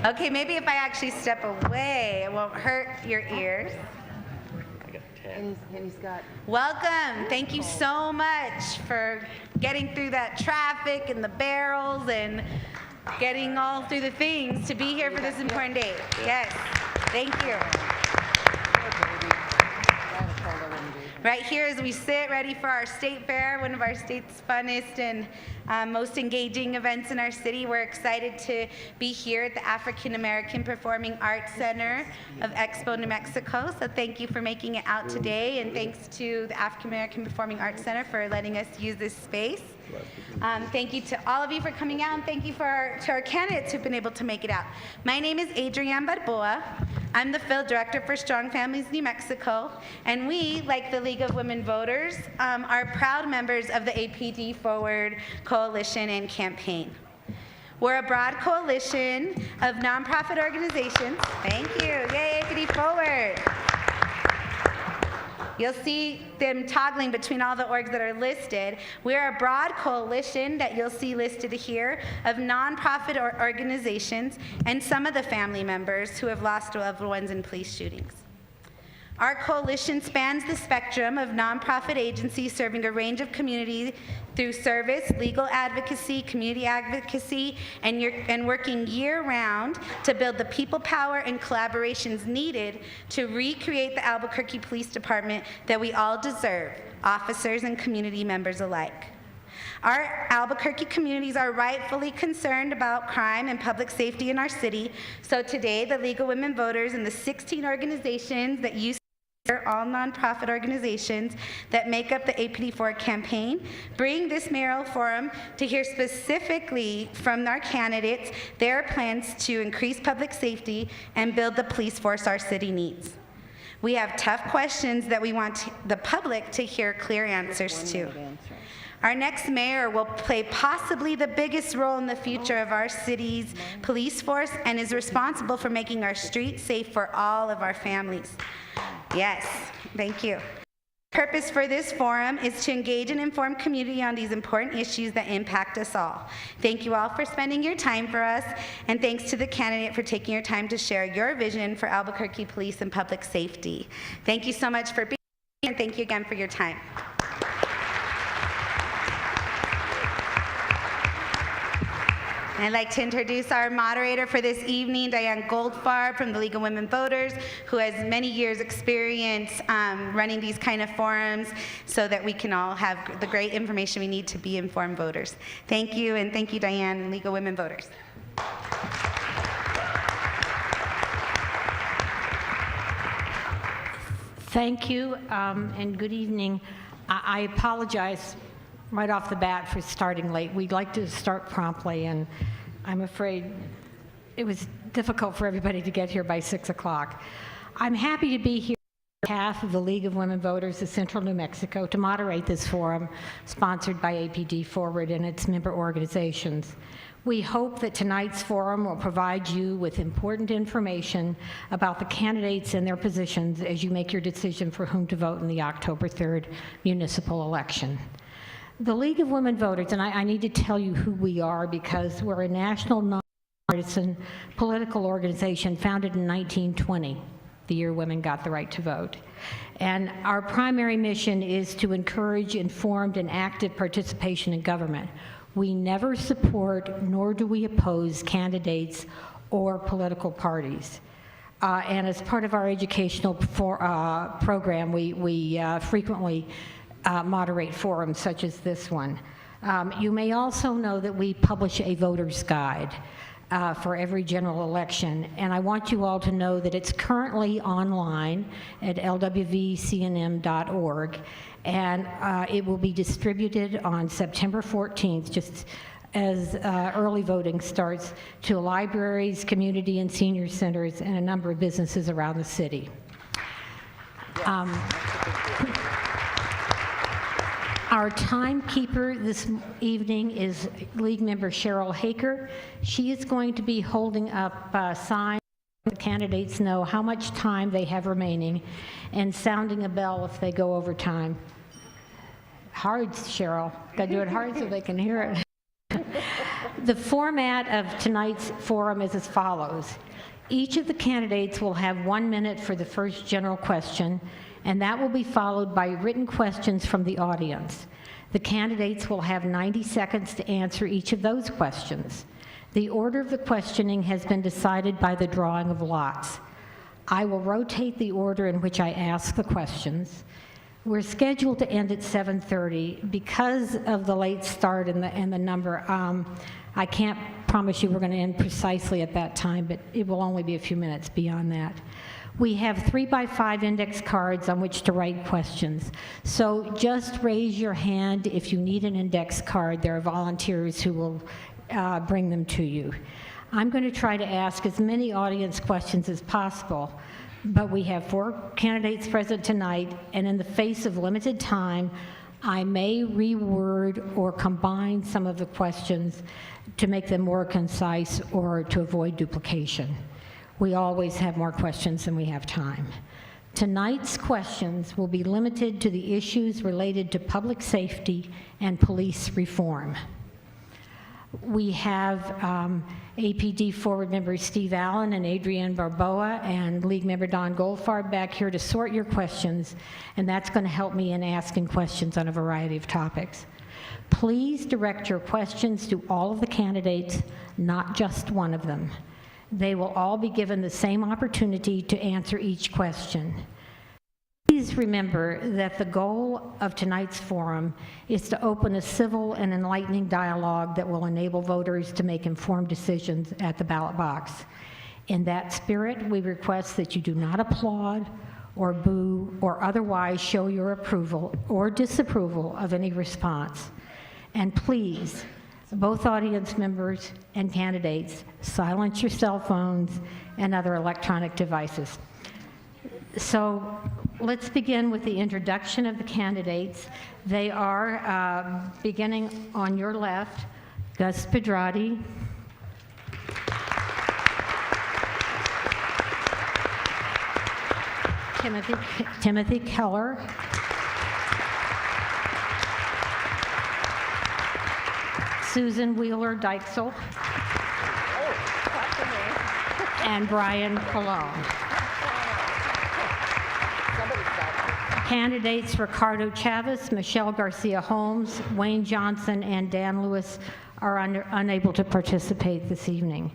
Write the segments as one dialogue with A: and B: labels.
A: Okay, maybe if I actually step away, it won't hurt your ears.
B: And he's got...
A: Welcome. Thank you so much for getting through that traffic and the barrels and getting all through the things to be here for this important day. Yes. Thank you. Right here as we sit ready for our state fair, one of our state's funnest and most engaging events in our city. We're excited to be here at the African American Performing Arts Center of Expo, New Mexico. So thank you for making it out today, and thanks to the African American Performing Arts Center for letting us use this space. Thank you to all of you for coming out, and thank you to our candidates who've been able to make it out. My name is Adrienne Barboa. I'm the field director for Strong Families New Mexico, and we, like the League of Women Voters, are proud members of the APD Forward coalition and campaign. We're a broad coalition of nonprofit organizations. Thank you. Yay, APD Forward. You'll see them toggling between all the orgs that are listed. We're a broad coalition that you'll see listed here of nonprofit organizations and some of the family members who have lost loved ones in police shootings. Our coalition spans the spectrum of nonprofit agencies serving a range of communities through service, legal advocacy, community advocacy, and working year-round to build the people power and collaborations needed to recreate the Albuquerque Police Department that we all deserve, officers and community members alike. Our Albuquerque communities are rightfully concerned about crime and public safety in our city, so today the League of Women Voters and the 16 organizations that you are all nonprofit organizations that make up the APD Forward campaign, bring this mayoral forum to hear specifically from our candidates their plans to increase public safety and build the police force our city needs. We have tough questions that we want the public to hear clear answers to. Our next mayor will play possibly the biggest role in the future of our city's police force and is responsible for making our streets safe for all of our families. Yes, thank you. The purpose for this forum is to engage and inform community on these important issues that impact us all. Thank you all for spending your time for us, and thanks to the candidate for taking your time to share your vision for Albuquerque police and public safety. Thank you so much for being here, and thank you again for your time. I'd like to introduce our moderator for this evening, Diane Goldfarb from the League of Women Voters, who has many years experience running these kind of forums so that we can all have the great information we need to be informed voters. Thank you, and thank you, Diane, and League of Women Voters.
C: Thank you, and good evening. I apologize right off the bat for starting late. We'd like to start promptly, and I'm afraid it was difficult for everybody to get here by 6 o'clock. I'm happy to be here on behalf of the League of Women Voters of Central New Mexico to moderate this forum sponsored by APD Forward and its member organizations. We hope that tonight's forum will provide you with important information about the candidates and their positions as you make your decision for whom to vote in the October 3rd municipal election. The League of Women Voters, and I need to tell you who we are because we're a national nonpartisan political organization founded in 1920, the year women got the right to vote. And our primary mission is to encourage informed and active participation in government. We never support nor do we oppose candidates or political parties. And as part of our educational program, we frequently moderate forums such as this one. You may also know that we publish a voter's guide for every general election, and I want you all to know that it's currently online at lwvcnm.org, and it will be distributed on September 14th, just as early voting starts, to libraries, community and senior centers, and a number of businesses around the city. Our timekeeper this evening is League member Cheryl Haker. She is going to be holding up signs so the candidates know how much time they have remaining and sounding a bell if they go over time. Hard, Cheryl. Gotta do it hard so they can hear it. The format of tonight's forum is as follows. Each of the candidates will have 1 minute for the first general question, and that will be followed by written questions from the audience. The candidates will have 90 seconds to answer each of those questions. The order of the questioning has been decided by the drawing of lots. I will rotate the order in which I ask the questions. We're scheduled to end at 7:30. Because of the late start and the number, I can't promise you we're going to end precisely at that time, but it will only be a few minutes beyond that. We have 3x5 index cards on which to write questions. So just raise your hand if you need an index card. There are volunteers who will bring them to you. I'm going to try to ask as many audience questions as possible, but we have 4 candidates present tonight, and in the face of limited time, I may reword or combine some of the questions to make them more concise or to avoid duplication. We always have more questions than we have time. Tonight's questions will be limited to the issues related to public safety and police reform. We have APD Forward members Steve Allen and Adrienne Barboa and League member Don Goldfarb back here to sort your questions, and that's going to help me in asking questions on a variety of topics. Please direct your questions to all of the candidates, not just one of them. They will all be given the same opportunity to answer each question. Please remember that the goal of tonight's forum is to open a civil and enlightening dialogue that will enable voters to make informed decisions at the ballot box. In that spirit, we request that you do not applaud or boo or otherwise show your approval or disapproval of any response. And please, both audience members and candidates, silence your cell phones and other electronic devices. So let's begin with the introduction of the candidates. They are, beginning on your left, Gus Pedrati, Timothy Keller, Susan Wheeler Dykesel, and Brian Colon. Candidates Ricardo Chavez, Michelle Garcia Holmes, Wayne Johnson, and Dan Lewis are unable to participate this evening.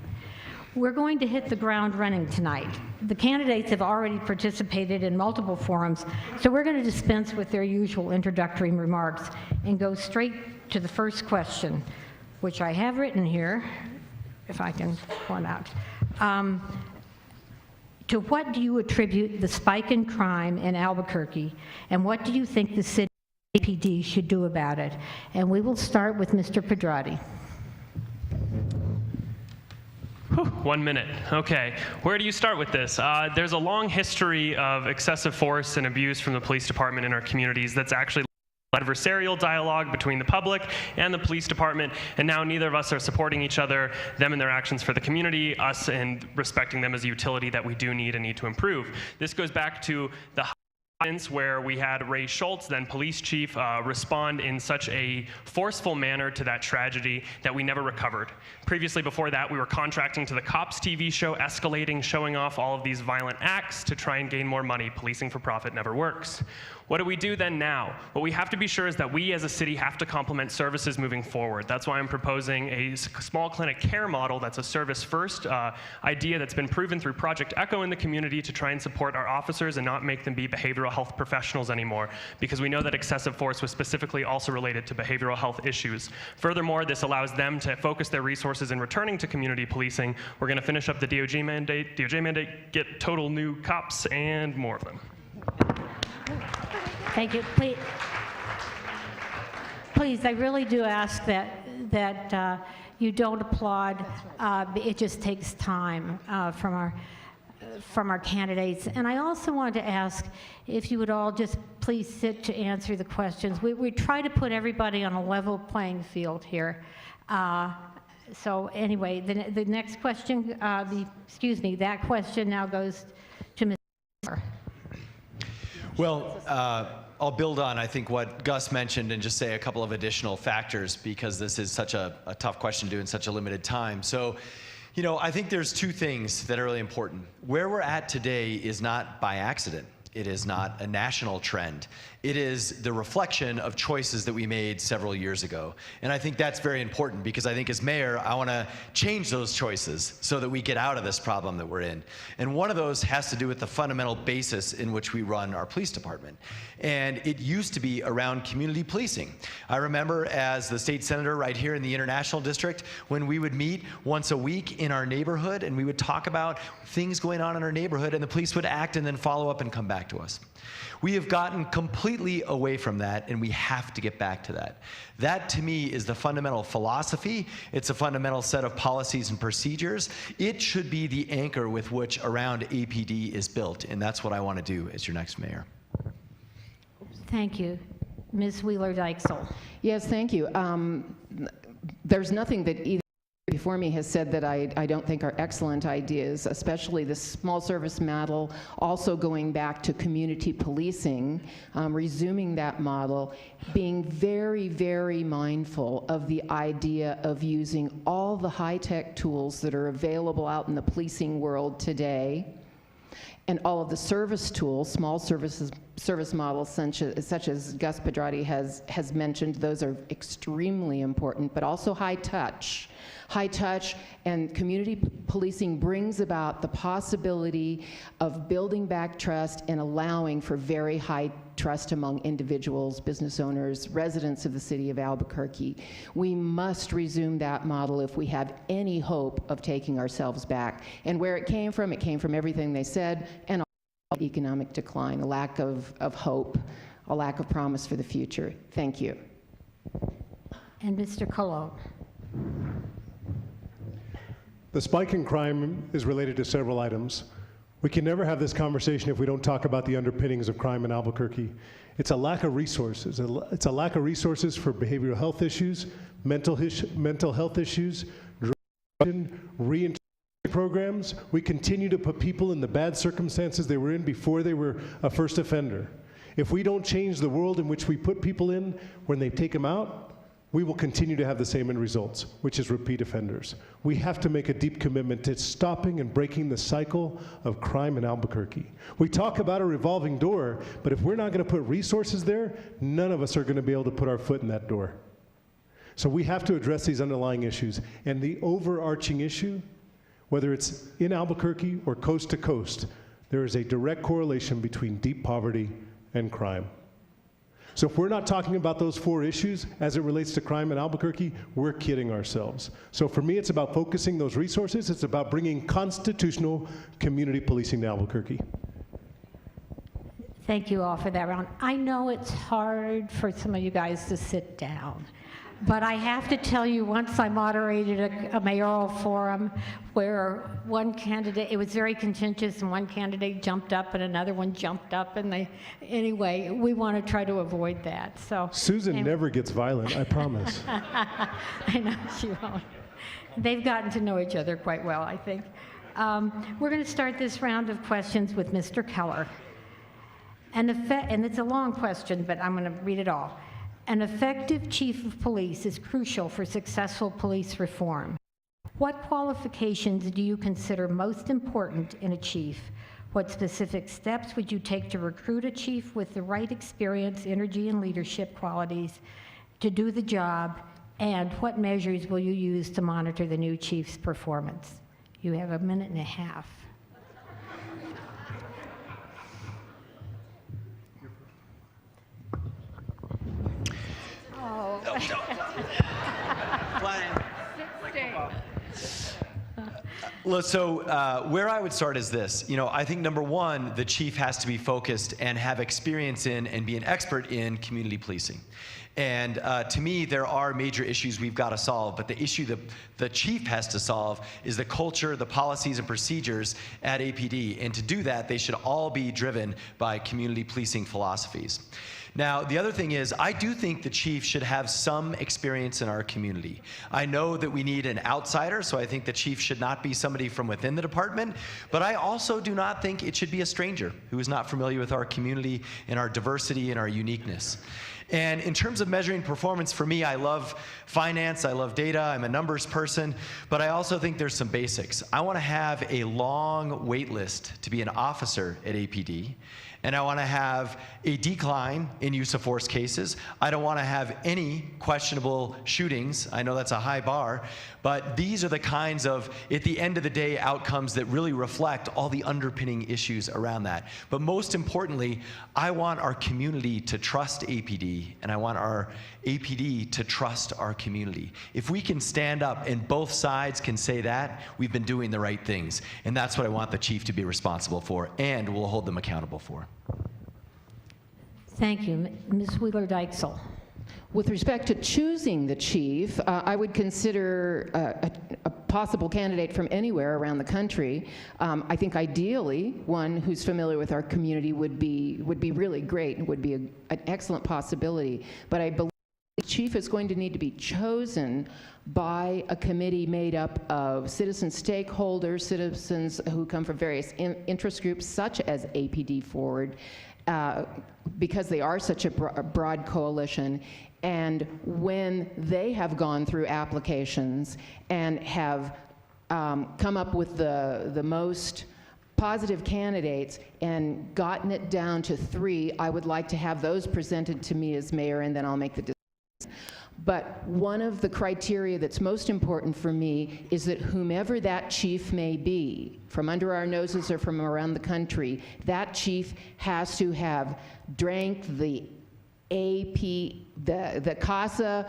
C: We're going to hit the ground running tonight. The candidates have already participated in multiple forums, so we're going to dispense with their usual introductory remarks and go straight to the first question, which I have written here, if I can point out. To what do you attribute the spike in crime in Albuquerque, and what do you think the city APD should do about it? And we will start with Mr. Pedrati.
D: 1 minute. Okay. Where do you start with this? There's a long history of excessive force and abuse from the police department in our communities that's actually adversarial dialogue between the public and the police department, and now neither of us are supporting each other, them and their actions for the community, us and respecting them as a utility that we do need and need to improve. This goes back to the incidents where we had Ray Schultz, then police chief, respond in such a forceful manner to that tragedy that we never recovered. Previously, before that, we were contracting to the Cops TV show, escalating, showing off all of these violent acts to try and gain more money. Policing for profit never works. What do we do then now? What we have to be sure is that we as a city have to complement services moving forward. That's why I'm proposing a small clinic care model that's a service-first idea that's been proven through Project Echo in the community to try and support our officers and not make them be behavioral health professionals anymore, because we know that excessive force was specifically also related to behavioral health issues. Furthermore, this allows them to focus their resources in returning to community policing. We're going to finish up the DOJ mandate, get total new cops, and more of them.
C: Thank you. Please, I really do ask that you don't applaud. It just takes time from our candidates. And I also want to ask if you would all just please sit to answer the questions. We try to put everybody on a level playing field here. So anyway, the next question, that question now goes to Ms. Keller.
E: Well, I'll build on, I think, what Gus mentioned and just say a couple of additional factors, because this is such a tough question to do in such a limited time. So, you know, I think there's two things that are really important. Where we're at today is not by accident. It is not a national trend. It is the reflection of choices that we made several years ago. And I think that's very important, because I think as mayor, I want to change those choices so that we get out of this problem that we're in. And one of those has to do with the fundamental basis in which we run our police department. And it used to be around community policing. I remember as the state senator right here in the International District, when we would meet once a week in our neighborhood and we would talk about things going on in our neighborhood, and the police would act and then follow up and come back to us. We have gotten completely away from that, and we have to get back to that. That, to me, is the fundamental philosophy. It's a fundamental set of policies and procedures. It should be the anchor with which around APD is built, and that's what I want to do as your next mayor.
C: Thank you. Ms. Wheeler-Dykesel.
B: Yes, thank you. There's nothing that either before me has said that I don't think are excellent ideas, especially the small service model, also going back to community policing, resuming that model, being very, very mindful of the idea of using all the high-tech tools that are available out in the policing world today, and all of the service tools, small service models such as Gus Pedrati has mentioned. Those are extremely important, but also high touch. High touch and community policing brings about the possibility of building back trust and allowing for very high trust among individuals, business owners, residents of the city of Albuquerque. We must resume that model if we have any hope of taking ourselves back. And where it came from everything they said, and economic decline, a lack of hope, a lack of promise for the future. Thank you.
C: And Mr. Colo.
F: The spike in crime is related to several items. We can never have this conversation if we don't talk about the underpinnings of crime in Albuquerque. It's a lack of resources. It's a lack of resources for behavioral health issues, mental health issues, drug addiction, reintegration programs. We continue to put people in the bad circumstances they were in before they were a first offender. If we don't change the world in which we put people in when they take them out, we will continue to have the same end results, which is repeat offenders. We have to make a deep commitment to stopping and breaking the cycle of crime in Albuquerque. We talk about a revolving door, but if we're not going to put resources there, none of us are going to be able to put our foot in that door. So we have to address these underlying issues. And the overarching issue, whether it's in Albuquerque or coast to coast, there is a direct correlation between deep poverty and crime. So if we're not talking about those four issues as it relates to crime in Albuquerque, we're kidding ourselves. So for me, it's about focusing those resources. It's about bringing constitutional community policing to Albuquerque.
C: Thank you all for that round. I know it's hard for some of you guys to sit down, but I have to tell you, once I moderated a mayoral forum where one candidate, it was very contentious, and one candidate jumped up and another one jumped up, and anyway, we want to try to avoid that. So
F: Susan never gets violent, I promise.
C: I know she won't. They've gotten to know each other quite well, I think. We're going to start this round of questions with Mr. Keller. And it's a long question, but I'm going to read it all. An effective chief of police is crucial for successful police reform. What qualifications do you consider most important in a chief? What specific steps would you take to recruit a chief with the right experience, energy, and leadership qualities to do the job? And what measures will you use to monitor the new chief's performance? You have 1.5 minutes.
E: So where I would start is this. You know, I think number one, the chief has to be focused and have experience in and be an expert in community policing. And to me, there are major issues we've got to solve, but the issue that the chief has to solve is the culture, the policies and procedures at APD. And to do that, they should all be driven by community policing philosophies. Now, the other thing is, I do think the chief should have some experience in our community. I know that we need an outsider, so I think the chief should not be somebody from within the department, but I also do not think it should be a stranger who is not familiar with our community and our diversity and our uniqueness. And in terms of measuring performance, for me, I love finance, I love data, I'm a numbers person, but I also think there's some basics. I want to have a long wait list to be an officer at APD, and I want to have a decline in use of force cases. I don't want to have any questionable shootings. I know that's a high bar, but these are the kinds of, at the end of the day, outcomes that really reflect all the underpinning issues around that. But most importantly, I want our community to trust APD, and I want our APD to trust our community. If we can stand up and both sides can say that, we've been doing the right things. And that's what I want the chief to be responsible for, and we'll hold them accountable for.
C: Thank you. Ms. Wheeler-Dykesel.
B: With respect to choosing the chief, I would consider a possible candidate from anywhere around the country. I think ideally, one who's familiar with our community would be really great and would be an excellent possibility. But I believe the chief is going to need to be chosen by a committee made up of citizen stakeholders, citizens who come from various interest groups, such as APD Forward, because they are such a broad coalition. And when they have gone through applications and have come up with the most positive candidates and gotten it down to 3, I would like to have those presented to me as mayor, and then I'll make the decision. But one of the criteria that's most important for me is that whomever that chief may be, from under our noses or from around the country, that chief has to have drank the the CASA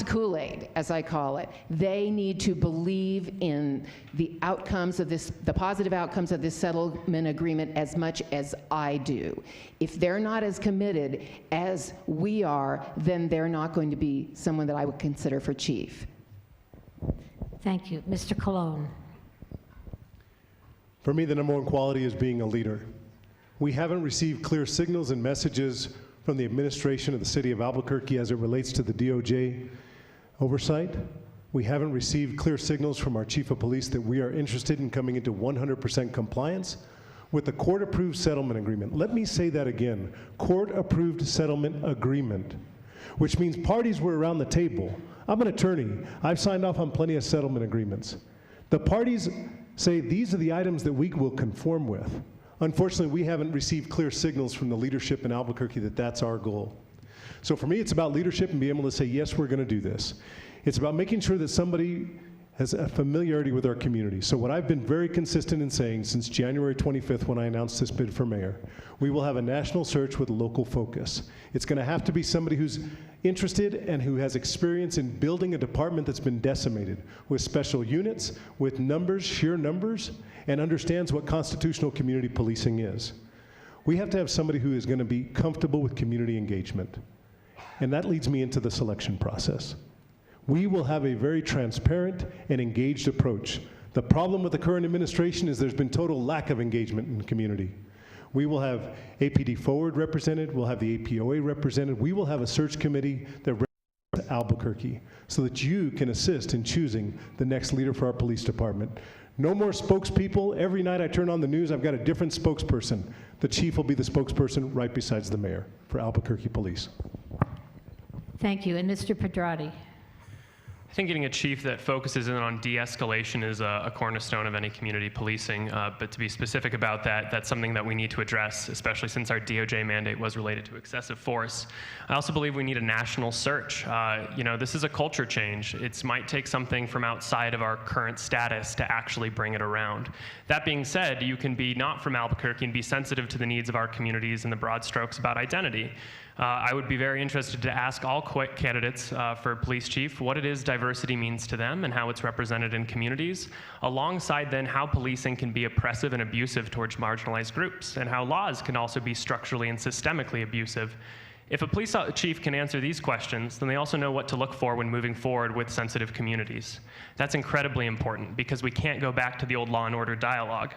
B: Kool-Aid, as I call it. They need to believe in the outcomes of this, the positive outcomes of this settlement agreement as much as I do. If they're not as committed as we are, then they're not going to be someone that I would consider for chief.
C: Thank you. Mr. Colon.
F: For me, the number one quality is being a leader. We haven't received clear signals and messages from the administration of the city of Albuquerque as it relates to the DOJ oversight. We haven't received clear signals from our chief of police that we are interested in coming into 100% compliance with the court-approved settlement agreement. Let me say that again, court-approved settlement agreement, which means parties were around the table. I'm an attorney. I've signed off on plenty of settlement agreements. The parties say these are the items that we will conform with. Unfortunately, we haven't received clear signals from the leadership in Albuquerque that that's our goal. So for me, it's about leadership and being able to say, yes, we're going to do this. It's about making sure that somebody has a familiarity with our community. So what I've been very consistent in saying since January 25th when I announced this bid for mayor, we will have a national search with a local focus. It's going to have to be somebody who's interested and who has experience in building a department that's been decimated with special units, with numbers, sheer numbers, and understands what constitutional community policing is. We have to have somebody who is going to be comfortable with community engagement. And that leads me into the selection process. We will have a very transparent and engaged approach. The problem with the current administration is there's been total lack of engagement in the community. We will have APD Forward represented, we'll have the APOA represented, we will have a search committee that represents Albuquerque so that you can assist in choosing the next leader for our police department. No more spokespeople. Every night I turn on the news, I've got a different spokesperson. The chief will be the spokesperson right besides the mayor for Albuquerque Police.
C: Thank you. And Mr. Pedrati.
D: I think getting a chief that focuses in on de-escalation is a cornerstone of any community policing, but to be specific about that, that's something that we need to address, especially since our DOJ mandate was related to excessive force. I also believe we need a national search. This is a culture change. It might take something from outside of our current status to actually bring it around. That being said, you can be not from Albuquerque and be sensitive to the needs of our communities and the broad strokes about identity. I would be very interested to ask all candidates for police chief what it is diversity means to them and how it's represented in communities, alongside then how policing can be oppressive and abusive towards marginalized groups, and how laws can also be structurally and systemically abusive. If a police chief can answer these questions, then they also know what to look for when moving forward with sensitive communities. That's incredibly important because we can't go back to the old law and order dialogue.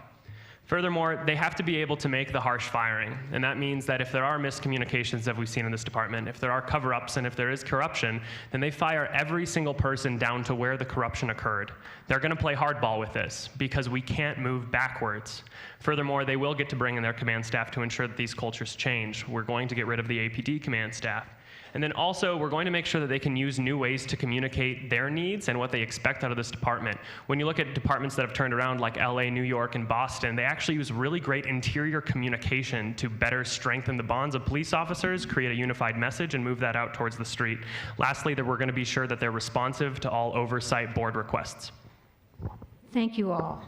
D: Furthermore, they have to be able to make the harsh firing, and that means that if there are miscommunications that we've seen in this department, if there are cover-ups and if there is corruption, then they fire every single person down to where the corruption occurred. They're going to play hardball with this because we can't move backwards. Furthermore, they will get to bring in their command staff to ensure that these cultures change. We're going to get rid of the APD command staff. And then also, we're going to make sure that they can use new ways to communicate their needs and what they expect out of this department. When you look at departments that have turned around like LA, New York, and Boston, they actually use really great interior communication to better strengthen the bonds of police officers, create a unified message, and move that out towards the street. Lastly, that we're going to be sure that they're responsive to all oversight board requests.
C: Thank you all.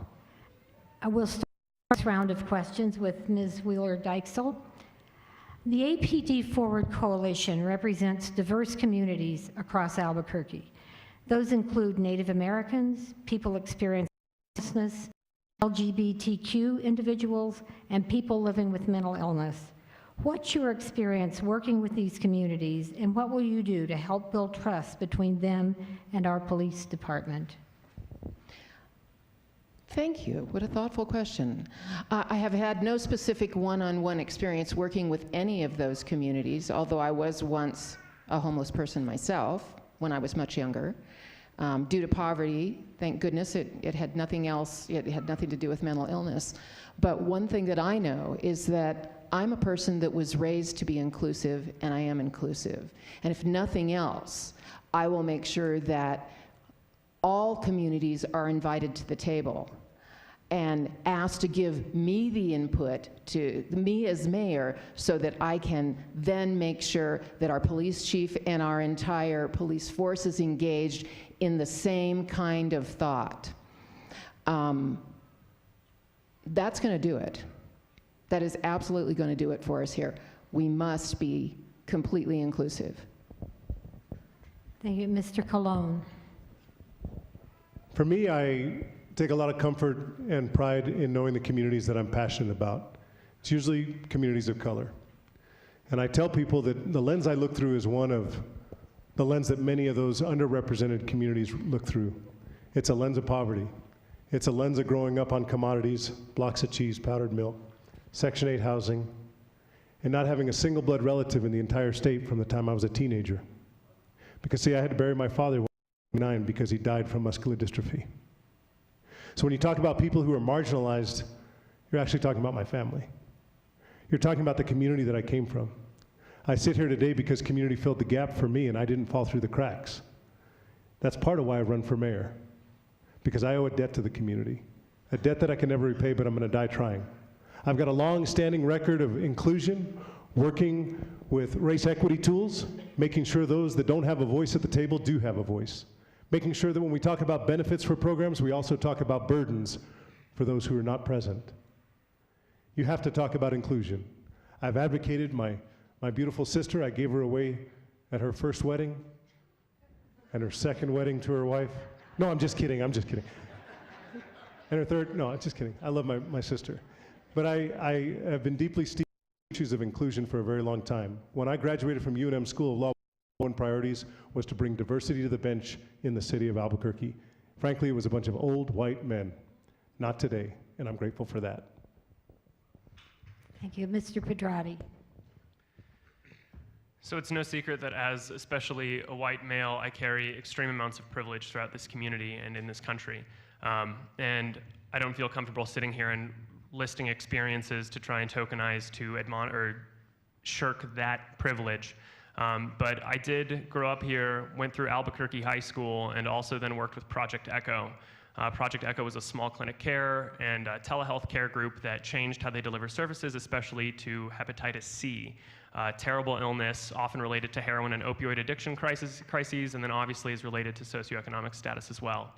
C: I will start this round of questions with Ms. Wheeler-Dykesel. The APD Forward Coalition represents diverse communities across Albuquerque. Those include Native Americans, people experiencing homelessness, LGBTQ individuals, and people living with mental illness. What's your experience working with these communities, and what will you do to help build trust between them and our police department?
B: Thank you. What a thoughtful question. I have had no specific one-on-one experience working with any of those communities, although I was once a homeless person myself when I was much younger. Due to poverty, thank goodness, it had nothing else, it had nothing to do with mental illness. But one thing that I know is that I'm a person that was raised to be inclusive, and I am inclusive. And if nothing else, I will make sure that all communities are invited to the table and asked to give me the input, to me as mayor, so that I can then make sure that our police chief and our entire police force is engaged in the same kind of thought. That's going to do it. That is absolutely going to do it for us here. We must be completely inclusive.
C: Thank you. Mr. Colon.
F: For me, I take a lot of comfort and pride in knowing the communities that I'm passionate about. It's usually communities of color. And I tell people that the lens I look through is one of the lens that many of those underrepresented communities look through. It's a lens of poverty. It's a lens of growing up on commodities, blocks of cheese, powdered milk, Section 8 housing, and not having a single blood relative in the entire state from the time I was a teenager. Because see, I had to bury my father when I was 9 because he died from muscular dystrophy. So when you talk about people who are marginalized, you're actually talking about my family. You're talking about the community that I came from. I sit here today because community filled the gap for me and I didn't fall through the cracks. That's part of why I run for mayor, because I owe a debt to the community, a debt that I can never repay, but I'm going to die trying. I've got a long-standing record of inclusion, working with race equity tools, making sure those that don't have a voice at the table do have a voice. Making sure that when we talk about benefits for programs, we also talk about burdens for those who are not present. You have to talk about inclusion. I've advocated my beautiful sister. I gave her away at her first wedding and her second wedding to her wife. No, I'm just kidding, I'm just kidding. And her third, no, I'm just kidding. I love my sister. But I have been deeply steeped in issues of inclusion for a very long time. When I graduated from UNM School of Law, one priorities was to bring diversity to the bench in the city of Albuquerque. Frankly, it was a bunch of old white men. Not today, and I'm grateful for that.
C: Thank you. Mr. Pedrati.
D: So it's no secret that as especially a white male, I carry extreme amounts of privilege throughout this community and in this country. And I don't feel comfortable sitting here and listing experiences to try and tokenize to or shirk that privilege. But I did grow up here, went through Albuquerque High School, and also then worked with Project Echo. Project Echo was a small clinic care and telehealth care group that changed how they deliver services, especially to hepatitis C. Terrible illness, often related to heroin and opioid addiction crises, and then obviously is related to socioeconomic status as well.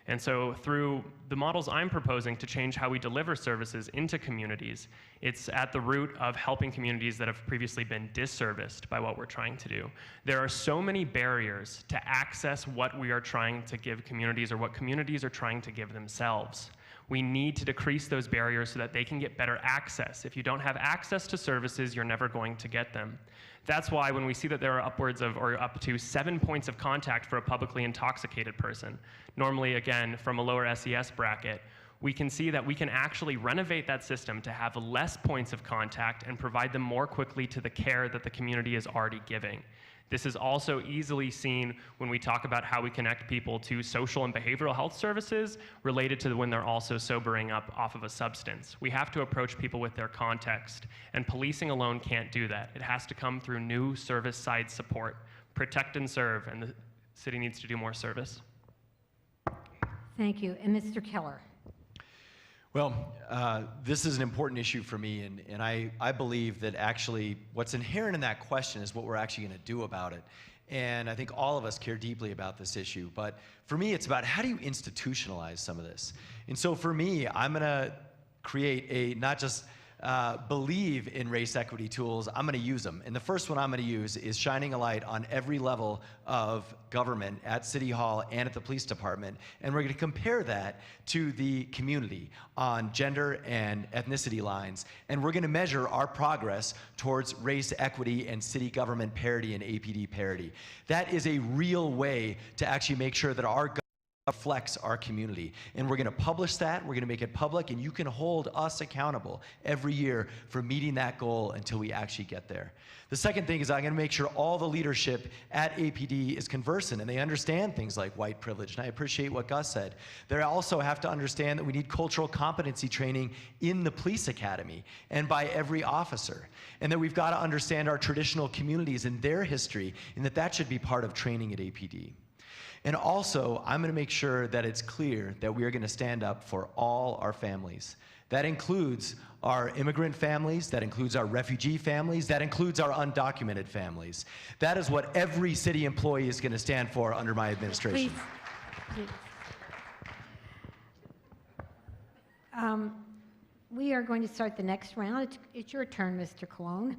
D: And so through the models I'm proposing to change how we deliver services into communities, it's at the root of helping communities that have previously been disserviced by what we're trying to do. There are so many barriers to access what we are trying to give communities or what communities are trying to give themselves. We need to decrease those barriers so that they can get better access. If you don't have access to services, you're never going to get them. That's why when we see that there are upwards of, or up to 7 points of contact for a publicly intoxicated person, normally again from a lower SES bracket, we can see that we can actually renovate that system to have less points of contact and provide them more quickly to the care that the community is already giving. This is also easily seen when we talk about how we connect people to social and behavioral health services related to when they're also sobering up off of a substance. We have to approach people with their context, and policing alone can't do that. It has to come through new service side support. Protect and serve, and the city needs to do more service.
C: Thank you. And Mr. Keller.
E: Well, this is an important issue for me, and I believe that actually what's inherent in that question is what we're actually going to do about it. And I think all of us care deeply about this issue. But for me, it's about how do you institutionalize some of this? And so for me, I'm going to create a not just believe in race equity tools, I'm going to use them. And the first one I'm going to use is shining a light on every level of government at City Hall and at the police department. And we're going to compare that to the community on gender and ethnicity lines. And we're going to measure our progress towards race equity and city government parity and APD parity. That is a real way to actually make sure that our reflects our community. And we're going to publish that, we're going to make it public, and you can hold us accountable every year for meeting that goal until we actually get there. The second thing is I'm going to make sure all the leadership at APD is conversant and they understand things like white privilege. And I appreciate what Gus said. They also have to understand that we need cultural competency training in the police academy and by every officer. And that we've got to understand our traditional communities and their history, and that should be part of training at APD. And also, I'm going to make sure that it's clear that we are going to stand up for all our families. That includes our immigrant families, that includes our refugee families, that includes our undocumented families. That is what every city employee is going to stand for under my administration.
C: Please. We are going to start the next round. It's your turn, Mr. Colon.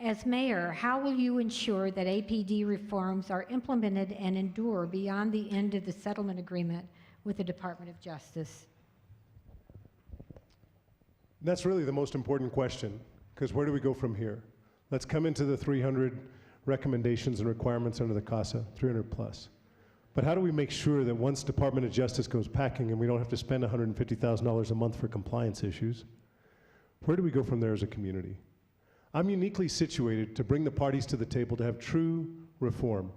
C: As mayor, how will you ensure that APD reforms are implemented and endure beyond the end of the settlement agreement with the Department of Justice?
F: That's really the most important question, because where do we go from here? Let's come into the 300 recommendations and requirements under the CASA, 300 plus. But how do we make sure that once Department of Justice goes packing and we don't have to spend $150,000 a month for compliance issues, where do we go from there as a community? I'm uniquely situated to bring the parties to the table to have true reform.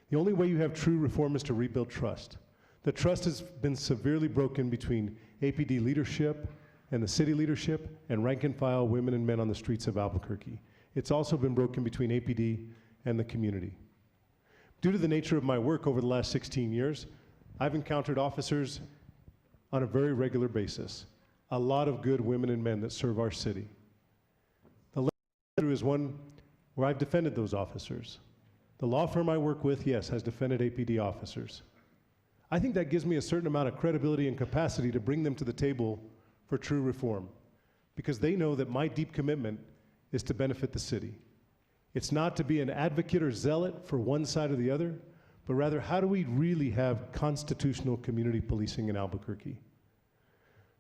F: The only way you have true reform is to rebuild trust. The trust has been severely broken between APD leadership and the city leadership and rank and file women and men on the streets of Albuquerque. It's also been broken between APD and the community. Due to the nature of my work over the last 16 years, I've encountered officers on a very regular basis. A lot of good women and men that serve our city. Is one where I've defended those officers. The law firm I work with, yes, has defended APD officers. I think that gives me a certain amount of credibility and capacity to bring them to the table for true reform, because they know that my deep commitment is to benefit the city. It's not to be an advocate or zealot for one side or the other, but rather how do we really have constitutional community policing in Albuquerque?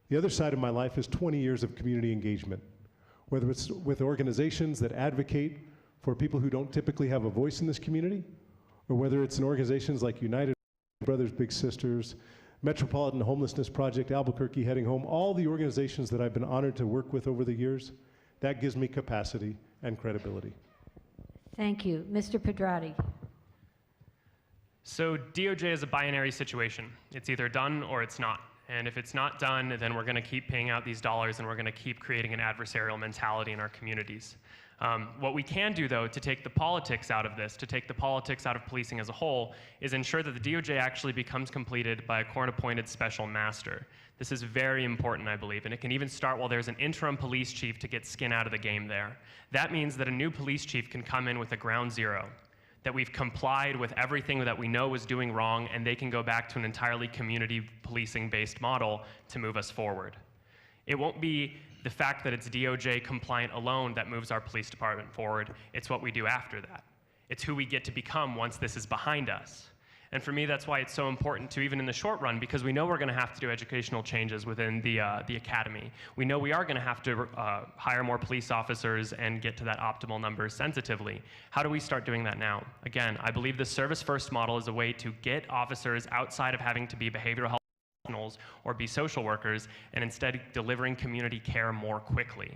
F: The other side of my life is 20 years of community engagement. Whether it's with organizations that advocate for people who don't typically have a voice in this community, or whether it's in organizations like United Brothers Big Sisters, Metropolitan Homelessness Project, Albuquerque Heading Home, all the organizations that I've been honored to work with over the years, that gives me capacity and credibility.
C: Thank you. Mr. Pedrati.
D: So DOJ is a binary situation. It's either done or it's not. And if it's not done, then we're going to keep paying out these dollars and we're going to keep creating an adversarial mentality in our communities. What we can do, though, to take the politics out of this, to take the politics out of policing as a whole, is ensure that the DOJ actually becomes completed by a court-appointed special master. This is very important, I believe, and it can even start while there's an interim police chief to get skin out of the game there. That means that a new police chief can come in with a ground zero, that we've complied with everything that we know was doing wrong, and they can go back to an entirely community policing-based model to move us forward. It won't be the fact that it's DOJ compliant alone that moves our police department forward. It's what we do after that. It's who we get to become once this is behind us. And for me, that's why it's so important to, even in the short run, because we know we're going to have to do educational changes within the academy. We know we are going to have to hire more police officers and get to that optimal number sensitively. How do we start doing that now? Again, I believe the service-first model is a way to get officers outside of having to be behavioral health professionals or be social workers, and instead delivering community care more quickly.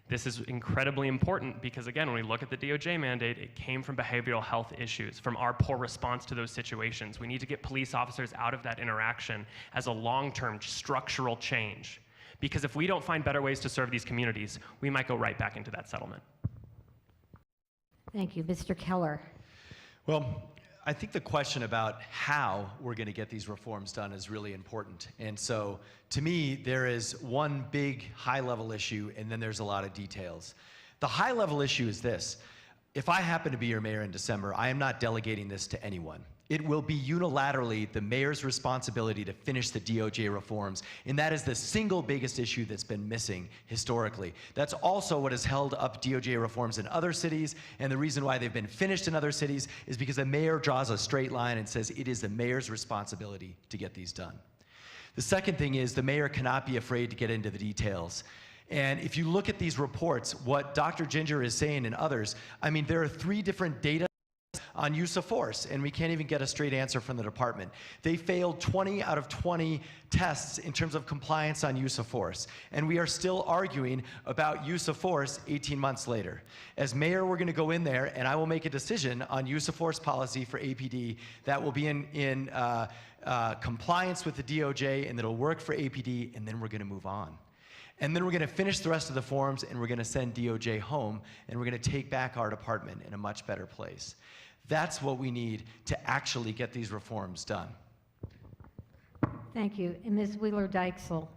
D: This is incredibly important because, again, when we look at the DOJ mandate, it came from behavioral health issues, from our poor response to those situations. We need to get police officers out of that interaction as a long-term structural change. Because if we don't find better ways to serve these communities, we might go right back into that settlement.
C: Thank you. Mr. Keller.
E: Well, I think the question about how we're going to get these reforms done is really important. And so, to me, there is one big high-level issue, and then there's a lot of details. The high-level issue is this. If I happen to be your mayor in December, I am not delegating this to anyone. It will be unilaterally the mayor's responsibility to finish the DOJ reforms, and that is the single biggest issue that's been missing historically. That's also what has held up DOJ reforms in other cities, and the reason why they've been finished in other cities is because the mayor draws a straight line and says it is the mayor's responsibility to get these done. The second thing is the mayor cannot be afraid to get into the details. And if you look at these reports, what Dr. Ginger is saying and others, I mean, there are 3 different data on use of force, and we can't even get a straight answer from the department. They failed 20 out of 20 tests in terms of compliance on use of force, and we are still arguing about use of force 18 months later. As mayor, we're going to go in there, and I will make a decision on use of force policy for APD that will be in compliance with the DOJ, and that'll work for APD, and then we're going to move on. And then we're going to finish the rest of the forms, and we're going to send DOJ home, and we're going to take back our department in a much better place. That's what we need to actually get these reforms done.
C: Thank you. And Ms. Wheeler-Dykesel.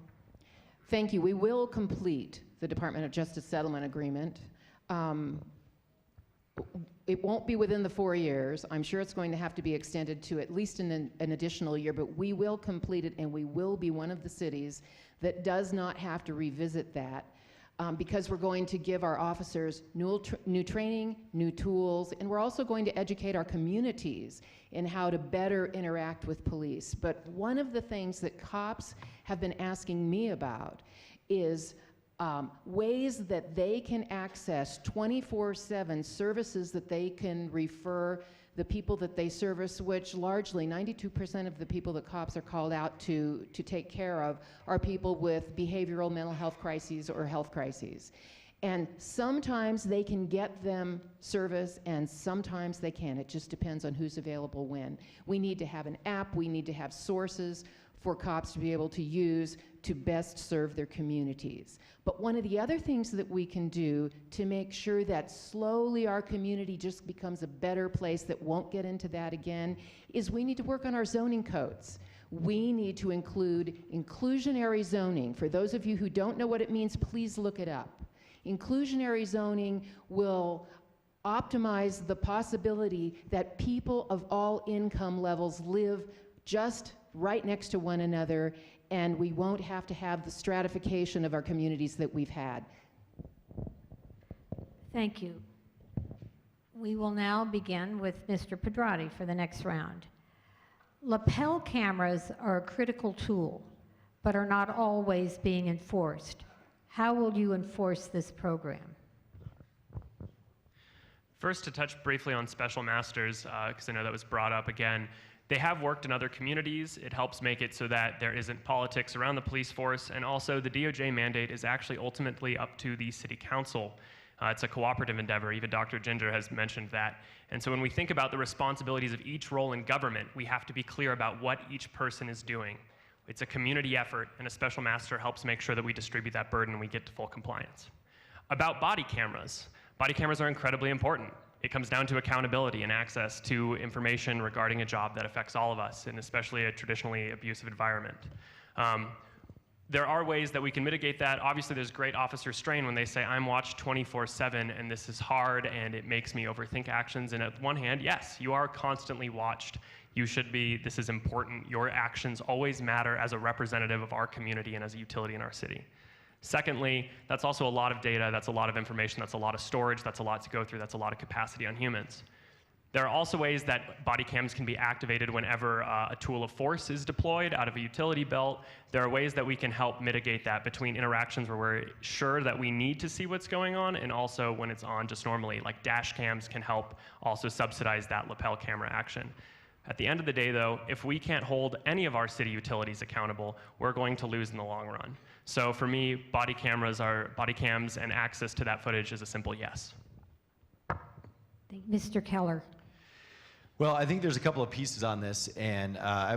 B: Thank you. We will complete the Department of Justice settlement agreement. It won't be within the 4 years. I'm sure it's going to have to be extended to at least an additional year, but we will complete it, and we will be one of the cities that does not have to revisit that. Because we're going to give our officers new training, new tools, and we're also going to educate our communities in how to better interact with police. But one of the things that cops have been asking me about is ways that they can access 24/7 services that they can refer the people that they service, which largely 92% of the people that cops are called out to take care of are people with behavioral mental health crises or health crises. And sometimes they can get them service and sometimes they can't. It just depends on who's available when. We need to have an app, we need to have sources for cops to be able to use to best serve their communities. But one of the other things that we can do to make sure that slowly our community just becomes a better place that won't get into that again is we need to work on our zoning codes. We need to include inclusionary zoning. For those of you who don't know what it means, please look it up. Inclusionary zoning will optimize the possibility that people of all income levels live just right next to one another, and we won't have to have the stratification of our communities that we've had.
C: Thank you. We will now begin with Mr. Pedrati for the next round. Lapel cameras are a critical tool, but are not always being enforced. How will you enforce this program?
D: First, to touch briefly on special masters, because I know that was brought up again. They have worked in other communities. It helps make it so that there isn't politics around the police force, and also the DOJ mandate is actually ultimately up to the city council. It's a cooperative endeavor. Even Dr. Ginger has mentioned that. And so when we think about the responsibilities of each role in government, we have to be clear about what each person is doing. It's a community effort, and a special master helps make sure that we distribute that burden and we get to full compliance. About body cameras are incredibly important. It comes down to accountability and access to information regarding a job that affects all of us, and especially a traditionally abusive environment. There are ways that we can mitigate that. Obviously, there's great officer strain when they say, I'm watched 24/7 and this is hard and it makes me overthink actions. And at one hand, yes, you are constantly watched. You should be, this is important. Your actions always matter as a representative of our community and as a utility in our city. Secondly, that's also a lot of data, that's a lot of information, that's a lot of storage, that's a lot to go through, that's a lot of capacity on humans. There are also ways that body cams can be activated whenever a tool of force is deployed out of a utility belt. There are ways that we can help mitigate that between interactions where we're sure that we need to see what's going on and also when it's on just normally, like dash cams can help also subsidize that lapel camera action. At the end of the day, though, if we can't hold any of our city utilities accountable, we're going to lose in the long run. So for me, body cams and access to that footage is a simple yes.
C: Mr. Keller.
E: Well, I think there's a couple of pieces on this, and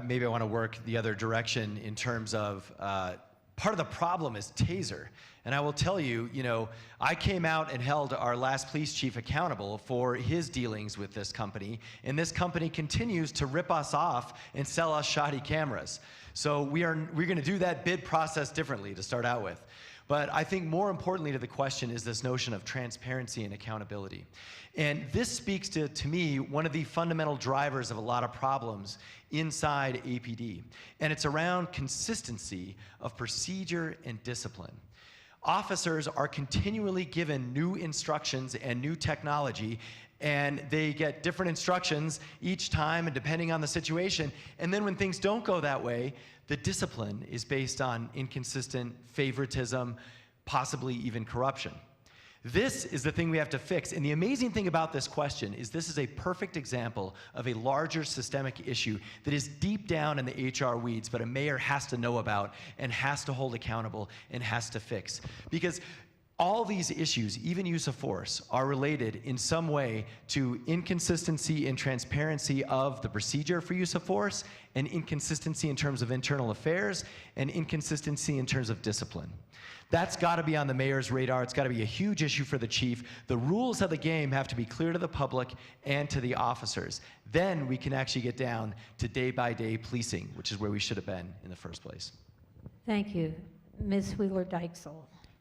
E: maybe I want to work the other direction in terms of part of the problem is Taser. And I will tell you, I came out and held our last police chief accountable for his dealings with this company, and this company continues to rip us off and sell us shoddy cameras. So we're going to do that bid process differently to start out with. But I think more importantly to the question is this notion of transparency and accountability. And this speaks to me, one of the fundamental drivers of a lot of problems inside APD. And it's around consistency of procedure and discipline. Officers are continually given new instructions and new technology, and they get different instructions each time and depending on the situation. And then when things don't go that way, the discipline is based on inconsistent favoritism, possibly even corruption. This is the thing we have to fix. And the amazing thing about this question is this is a perfect example of a larger systemic issue that is deep down in the HR weeds, but a mayor has to know about and has to hold accountable and has to fix. Because all these issues, even use of force, are related in some way to inconsistency and transparency of the procedure for use of force, and inconsistency in terms of internal affairs, and inconsistency in terms of discipline. That's got to be on the mayor's radar. It's got to be a huge issue for the chief. The rules of the game have to be clear to the public and to the officers. Then we can actually get down to day-by-day policing, which is where we should have been in the first place.
C: Thank you. Ms. Wheeler-Dykesel.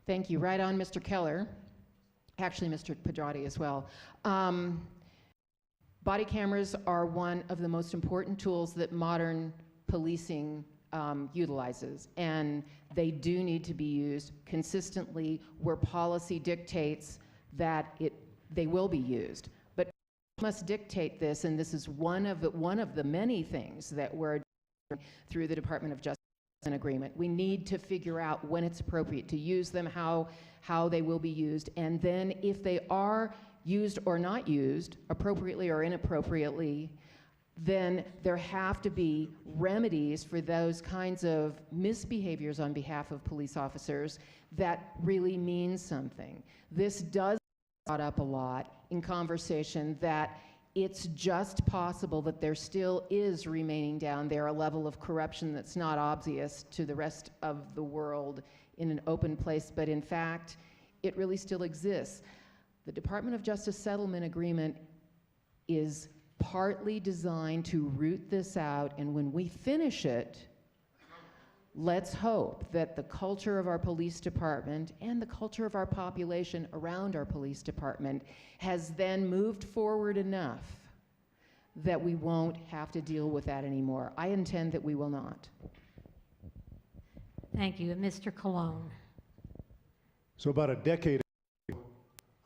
B: Thank you. Right on, Mr. Keller. Actually, Mr. Pedrati as well. Body cameras are one of the most important tools that modern policing utilizes, and they do need to be used consistently where policy dictates that they will be used. But we must dictate this, and this is one of the many things that we're doing through the Department of Justice agreement. We need to figure out when it's appropriate to use them, how they will be used, and then if they are used or not used, appropriately or inappropriately, then there have to be remedies for those kinds of misbehaviors on behalf of police officers that really mean something. This does brought up a lot in conversation that it's just possible that there still is remaining down there a level of corruption that's not obvious to the rest of the world in an open place, but in fact, it really still exists. The Department of Justice Settlement Agreement is partly designed to root this out, and when we finish it, let's hope that the culture of our police department and the culture of our population around our police department has then moved forward enough that we won't have to deal with that anymore. I intend that we will not.
C: Thank you. Mr. Colon.
F: So about a decade ago,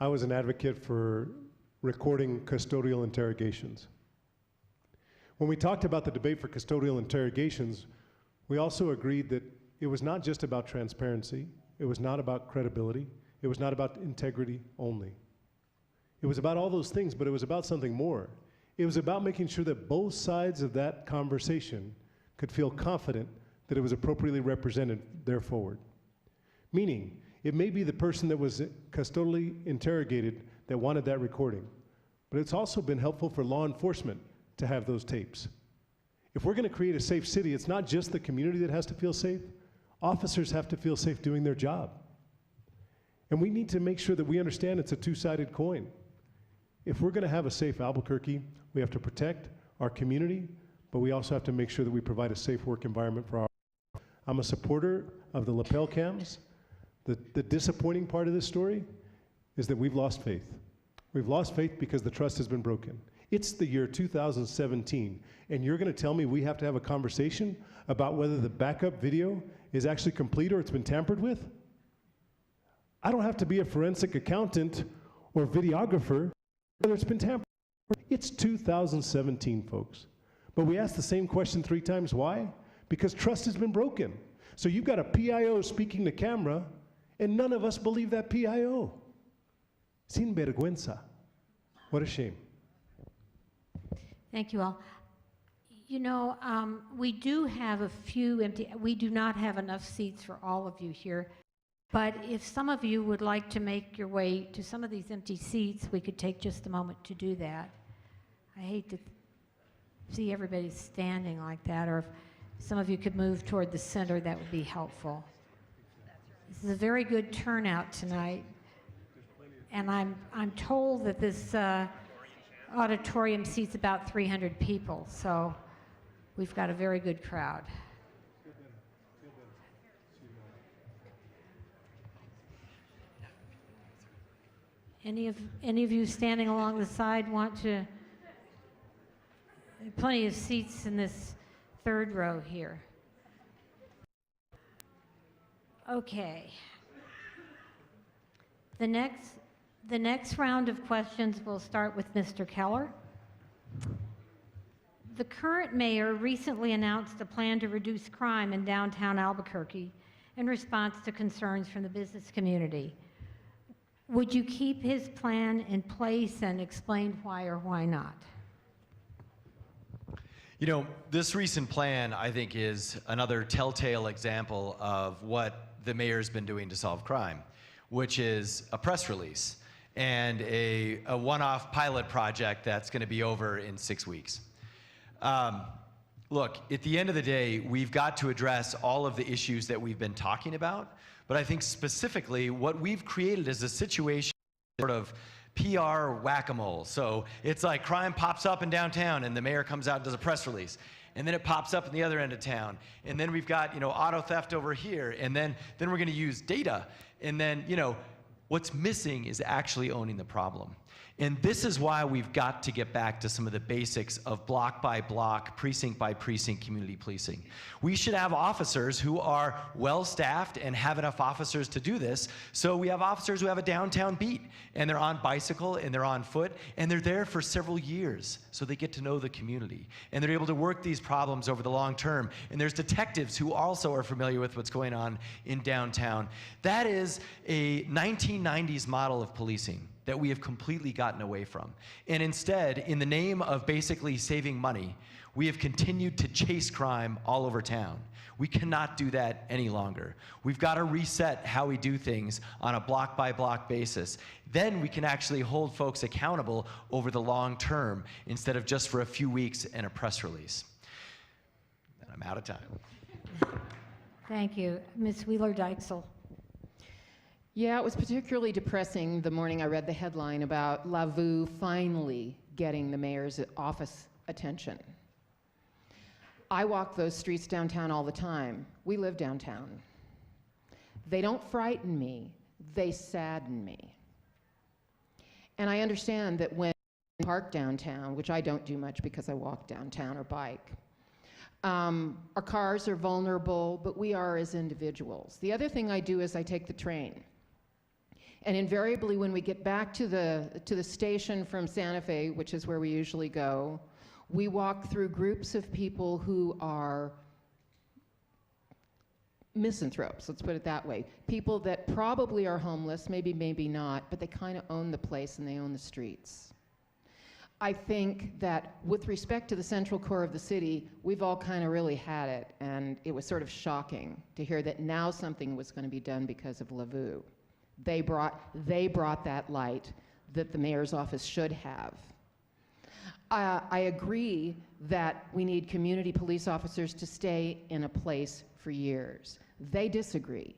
F: I was an advocate for recording custodial interrogations. When we talked about the debate for custodial interrogations, we also agreed that it was not just about transparency, it was not about credibility, it was not about integrity only. It was about all those things, but it was about something more. It was about making sure that both sides of that conversation could feel confident that it was appropriately represented there forward. Meaning, it may be the person that was custodially interrogated that wanted that recording, but it's also been helpful for law enforcement to have those tapes. If we're going to create a safe city, it's not just the community that has to feel safe. Officers have to feel safe doing their job. And we need to make sure that we understand it's a two-sided coin. If we're going to have a safe Albuquerque, we have to protect our community, but we also have to make sure that we provide a safe work environment for our. I'm a supporter of the lapel cams. The disappointing part of this story is that we've lost faith. We've lost faith because the trust has been broken. It's the year 2017, and you're going to tell me we have to have a conversation about whether the backup video is actually complete or it's been tampered with? I don't have to be a forensic accountant or videographer whether it's been tampered. It's 2017, folks. But we asked the same question 3 times. Why? Because trust has been broken. So you've got a PIO speaking to camera, and none of us believe that PIO. Sin vergüenza. What a shame.
C: Thank you all. You know, we do have a few empty, we do not have enough seats for all of you here. But if some of you would like to make your way to some of these empty seats, we could take just a moment to do that. I hate to see everybody standing like that, or if some of you could move toward the center, that would be helpful. This is a very good turnout tonight, and I'm told that this auditorium seats about 300 people, so we've got a very good crowd. Any of you standing along the side want to? Plenty of seats in this third row here. Okay. The next round of questions will start with Mr. Keller. The current mayor recently announced a plan to reduce crime in downtown Albuquerque in response to concerns from the business community. Would you keep his plan in place and explain why or why not?
E: You know, this recent plan, I think, is another telltale example of what the mayor's been doing to solve crime, which is a press release and a one-off pilot project that's going to be over in 6 weeks. Look, at the end of the day, we've got to address all of the issues that we've been talking about, but I think specifically what we've created is a situation sort of PR whack-a-mole. So it's like crime pops up in downtown and the mayor comes out and does a press release. And then it pops up in the other end of town. And then we've got, auto theft over here. And then we're going to use data. And then, what's missing is actually owning the problem. And this is why we've got to get back to some of the basics of block by block, precinct by precinct community policing. We should have officers who are well-staffed and have enough officers to do this. So we have officers who have a downtown beat, and they're on bicycle, and they're on foot, and they're there for several years, so they get to know the community. And they're able to work these problems over the long term. And there's detectives who also are familiar with what's going on in downtown. That is a 1990s model of policing that we have completely gotten away from. And instead, in the name of basically saving money, we have continued to chase crime all over town. We cannot do that any longer. We've got to reset how we do things on a block-by-block basis. Then we can actually hold folks accountable over the long term instead of just for a few weeks and a press release. And I'm out of time.
C: Thank you. Ms. Wheeler-Dykesel.
B: Yeah, it was particularly depressing the morning I read the headline about Lavu finally getting the mayor's office attention. I walk those streets downtown all the time. We live downtown. They don't frighten me, they sadden me. And I understand that when I park downtown, which I don't do much because I walk downtown or bike, our cars are vulnerable, but we are as individuals. The other thing I do is I take the train. And invariably, when we get back to the station from Santa Fe, which is where we usually go, we walk through groups of people who are misanthropes, let's put it that way. People that probably are homeless, maybe not, but they kind of own the place and they own the streets. I think that with respect to the central core of the city, we've all kind of really had it, and it was sort of shocking to hear that now something was going to be done because of Lavu. They brought that light that the mayor's office should have. I agree that we need community police officers to stay in a place for years. They disagree.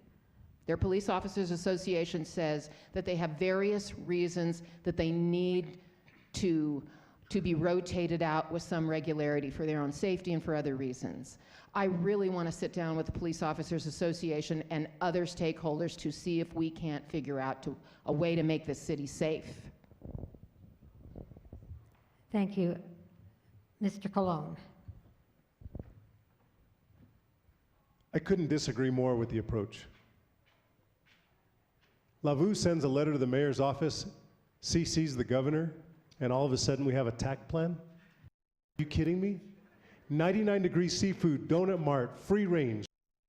B: Their Police Officers Association says that they have various reasons that they need to be rotated out with some regularity for their own safety and for other reasons. I really want to sit down with the Police Officers Association and other stakeholders to see if we can't figure out a way to make this city safe.
C: Thank you. Mr. Colon.
F: I couldn't disagree more with the approach. Lavu sends a letter to the mayor's office, CCs the governor, and all of a sudden we have a TAC plan? Are you kidding me? 99-degree seafood, Donut Mart, free range.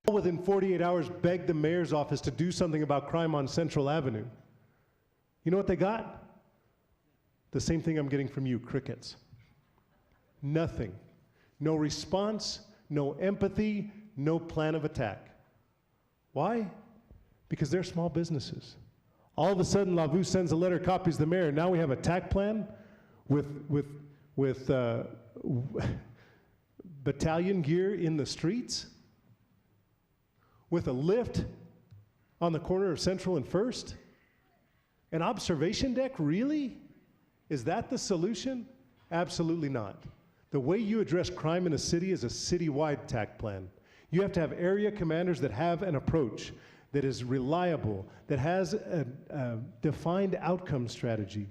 F: All within 48 hours begged the mayor's office to do something about crime on Central Avenue. You know what they got? The same thing I'm getting from you, crickets. Nothing. No response, no empathy, no plan of attack. Why? Because they're small businesses. All of a sudden, Lavu sends a letter, copies the mayor. Now we have a TAC plan with battalion gear in the streets, with a lift on the corner of Central and First, an observation deck. Really? Is that the solution? Absolutely not. The way you address crime in a city is a citywide TAC plan. You have to have area commanders that have an approach that is reliable, that has a defined outcome strategy.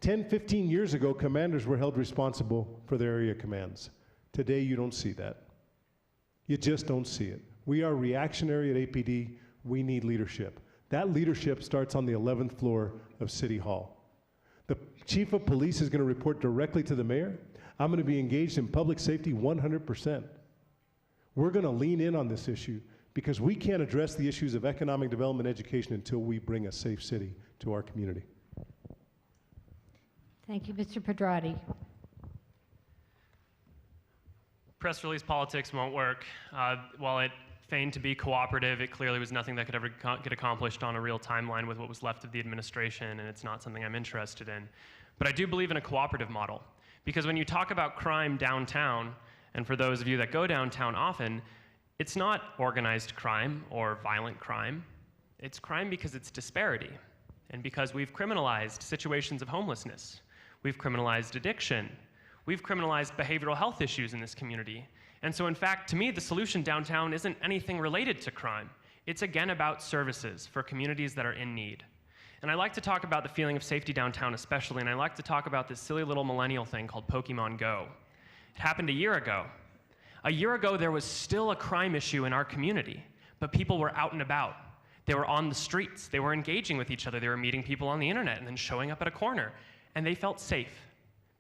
F: 10, 15 years ago, commanders were held responsible for their area commands. Today, you don't see that. You just don't see it. We are reactionary at APD. We need leadership. That leadership starts on the 11th floor of City Hall. The chief of police is going to report directly to the mayor. I'm going to be engaged in public safety 100%. We're going to lean in on this issue because we can't address the issues of economic development education until we bring a safe city to our community.
C: Thank you, Mr. Pedrati.
D: Press release politics won't work. While it feigned to be cooperative, it clearly was nothing that could ever get accomplished on a real timeline with what was left of the administration, and it's not something I'm interested in. But I do believe in a cooperative model, because when you talk about crime downtown, and for those of you that go downtown often, it's not organized crime or violent crime. It's crime because it's disparity, and because we've criminalized situations of homelessness. We've criminalized addiction. We've criminalized behavioral health issues in this community. And so in fact, to me, the solution downtown isn't anything related to crime. It's again about services for communities that are in need. And I like to talk about the feeling of safety downtown especially, and I like to talk about this silly little millennial thing called Pokemon Go. It happened a year ago. A year ago, there was still a crime issue in our community, but people were out and about. They were on the streets. They were engaging with each other. They were meeting people on the internet and then showing up at a corner, and they felt safe.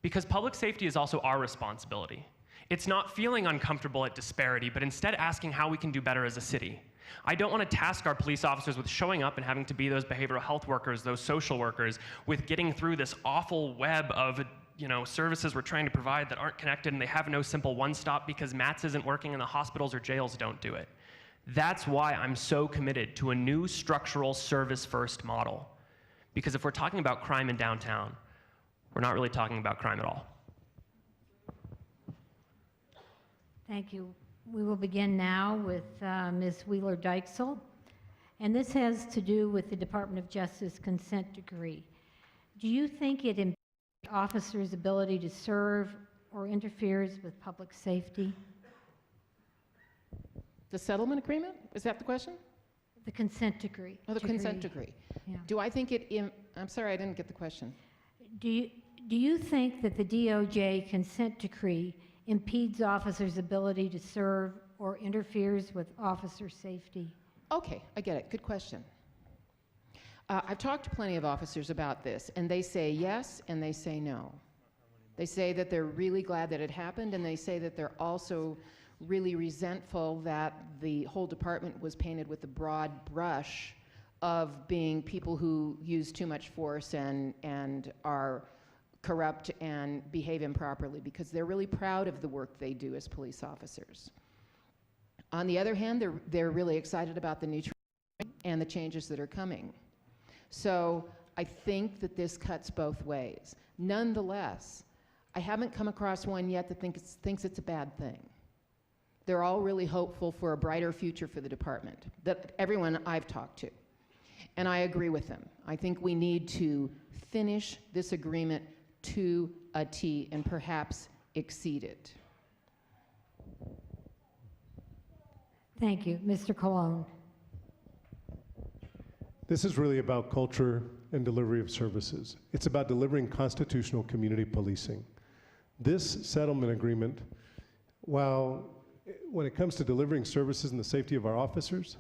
D: Because public safety is also our responsibility. It's not feeling uncomfortable at disparity, but instead asking how we can do better as a city. I don't want to task our police officers with showing up and having to be those behavioral health workers, those social workers, with getting through this awful web of services we're trying to provide that aren't connected and they have no simple one-stop because MATS isn't working and the hospitals or jails don't do it. That's why I'm so committed to a new structural service-first model. Because if we're talking about crime in downtown, we're not really talking about crime at all.
C: Thank you. We will begin now with Ms. Wheeler-Dykesel. And this has to do with the Department of Justice consent decree. Do you think it impairs officers' ability to serve or interferes with public safety?
B: The settlement agreement? Is that the question?
C: The consent decree.
B: Oh, the consent decree.
C: Yeah.
B: Do I think I'm sorry, I didn't get the question.
C: Do you think that the DOJ consent decree impedes officers' ability to serve or interferes with officer safety?
B: Okay, I get it. Good question. I've talked to plenty of officers about this, and they say yes and they say no. They say that they're really glad that it happened, and they say that they're also really resentful that the whole department was painted with the broad brush of being people who use too much force and are corrupt and behave improperly, because they're really proud of the work they do as police officers. On the other hand, they're really excited about the new training and the changes that are coming. So I think that this cuts both ways. Nonetheless, I haven't come across one yet that thinks it's a bad thing. They're all really hopeful for a brighter future for the department, that everyone I've talked to. And I agree with them. I think we need to finish this agreement to a T and perhaps exceed it.
C: Thank you. Mr. Colon.
F: This is really about culture and delivery of services. It's about delivering constitutional community policing. This settlement agreement, while when it comes to delivering services and the safety of our officers,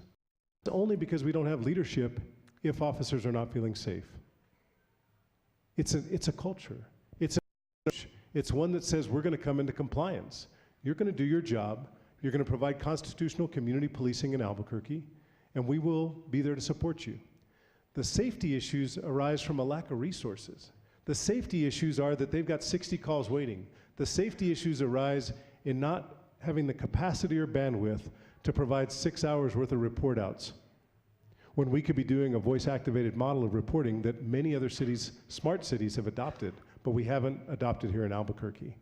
F: it's only because we don't have leadership if officers are not feeling safe. It's a culture. It's It's one that says we're going to come into compliance. You're going to do your job. You're going to provide constitutional community policing in Albuquerque, and we will be there to support you. The safety issues arise from a lack of resources. The safety issues are that they've got 60 calls waiting. The safety issues arise in not having the capacity or bandwidth to provide 6 hours worth of report outs, when we could be doing a voice-activated model of reporting that many other cities, smart cities, have adopted, but we haven't adopted here in Albuquerque.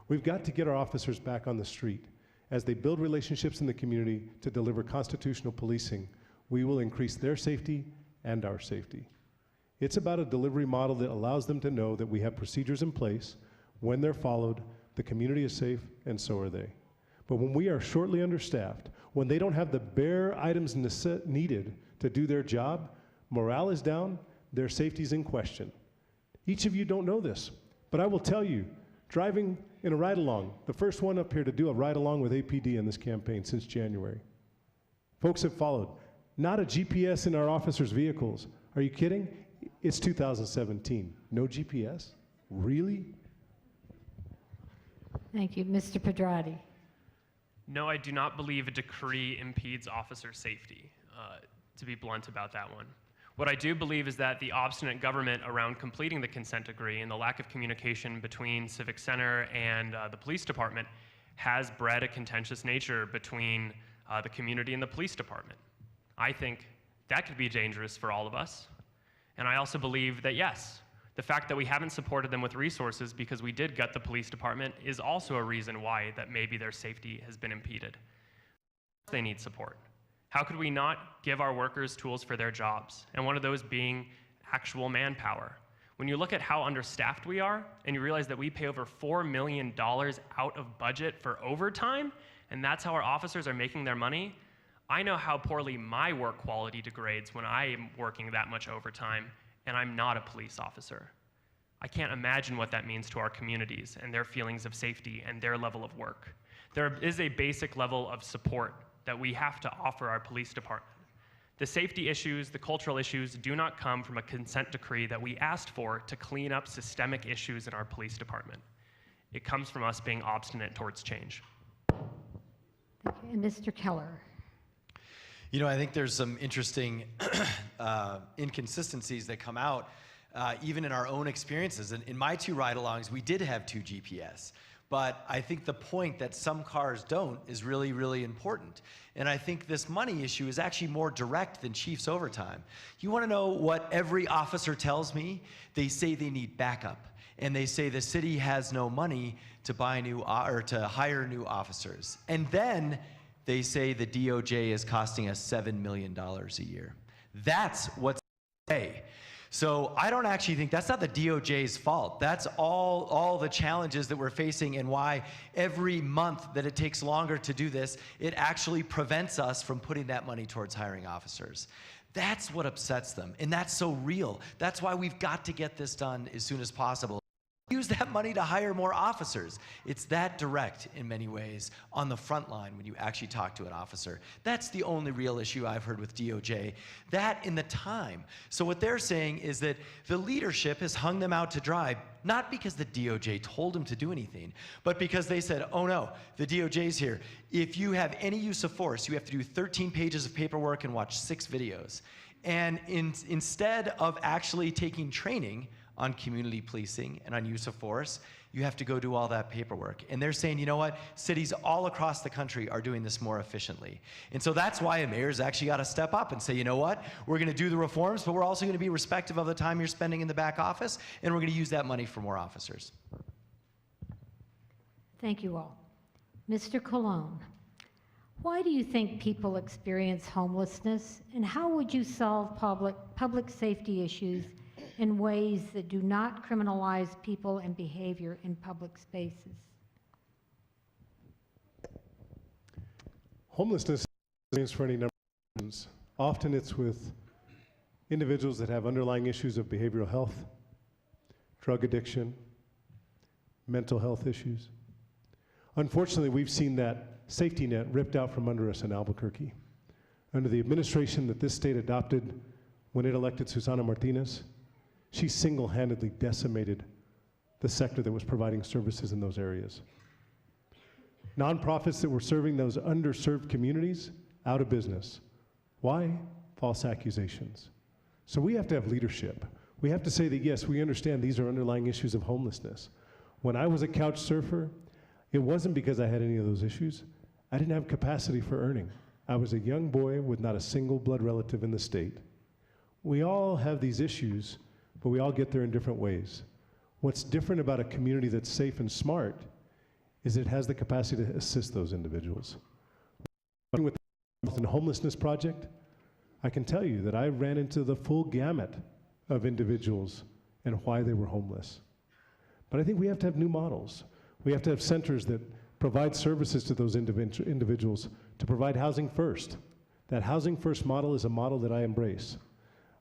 F: We've got to get our officers back on the street. As they build relationships in the community to deliver constitutional policing, we will increase their safety and our safety. It's about a delivery model that allows them to know that we have procedures in place. When they're followed, the community is safe, and so are they. But when we are shortly understaffed, when they don't have the bare items needed to do their job, morale is down, their safety is in question. Each of you don't know this, but I will tell you, driving in a ride-along, the first one up here to do a ride-along with APD in this campaign since January. Folks have followed. Not a GPS in our officers' vehicles. Are you kidding? It's 2017. No GPS? Really?
C: Thank you. Mr. Pedrati.
D: No, I do not believe a decree impedes officer safety, to be blunt about that one. What I do believe is that the obstinate government around completing the consent decree and the lack of communication between Civic Center and the police department has bred a contentious nature between the community and the police department. I think that could be dangerous for all of us. And I also believe that, yes, the fact that we haven't supported them with resources because we did gut the police department is also a reason why that maybe their safety has been impeded. They need support. How could we not give our workers tools for their jobs? And one of those being actual manpower. When you look at how understaffed we are, and you realize that we pay over $4 million out of budget for overtime, and that's how our officers are making their money, I know how poorly my work quality degrades when I am working that much overtime, and I'm not a police officer. I can't imagine what that means to our communities and their feelings of safety and their level of work. There is a basic level of support that we have to offer our police department. The safety issues, the cultural issues do not come from a consent decree that we asked for to clean up systemic issues in our police department. It comes from us being obstinate towards change.
C: Thank you. And Mr. Keller.
E: You know, I think there's some interesting inconsistencies that come out even in our own experiences. And in my 2 ride-alongs, we did have 2 GPS. But I think the point that some cars don't is really, really important. And I think this money issue is actually more direct than Chief's overtime. You want to know what every officer tells me? They say they need backup. And they say the city has no money to buy new or to hire new officers. And then they say the DOJ is costing us $7 million a year. That's what they say. So I don't actually think that's not the DOJ's fault. That's all the challenges that we're facing, and why every month that it takes longer to do this, it actually prevents us from putting that money towards hiring officers. That's what upsets them, and that's so real. That's why we've got to get this done as soon as possible. Use that money to hire more officers. It's that direct in many ways on the front line when you actually talk to an officer. That's the only real issue I've heard with DOJ. That in the time. So what they're saying is that the leadership has hung them out to dry, not because the DOJ told them to do anything, but because they said, oh no, the DOJ's here. If you have any use of force, you have to do 13 pages of paperwork and watch 6 videos. And instead of actually taking training on community policing and on use of force, you have to go do all that paperwork. And they're saying, you know what, cities all across the country are doing this more efficiently. And so that's why a mayor's actually got to step up and say, you know what, we're going to do the reforms, but we're also going to be respectful of the time you're spending in the back office, and we're going to use that money for more officers.
C: Thank you all. Mr. Colon, why do you think people experience homelessness, and how would you solve public safety issues in ways that do not criminalize people and behavior in public spaces?
F: Homelessness is for any number of reasons. Often it's with individuals that have underlying issues of behavioral health, drug addiction, mental health issues. Unfortunately, we've seen that safety net ripped out from under us in Albuquerque. Under the administration that this state adopted when it elected Susana Martinez, she single-handedly decimated the sector that was providing services in those areas. Nonprofits that were serving those underserved communities, out of business. Why? False accusations. So we have to have leadership. We have to say that, yes, we understand these are underlying issues of homelessness. When I was a couch surfer, it wasn't because I had any of those issues. I didn't have capacity for earning. I was a young boy with not a single blood relative in the state. We all have these issues, but we all get there in different ways. What's different about a community that's safe and smart is it has the capacity to assist those individuals. With the Homelessness Project, I can tell you that I ran into the full gamut of individuals and why they were homeless. But I think we have to have new models. We have to have centers that provide services to those individuals to provide housing first. That housing first model is a model that I embrace.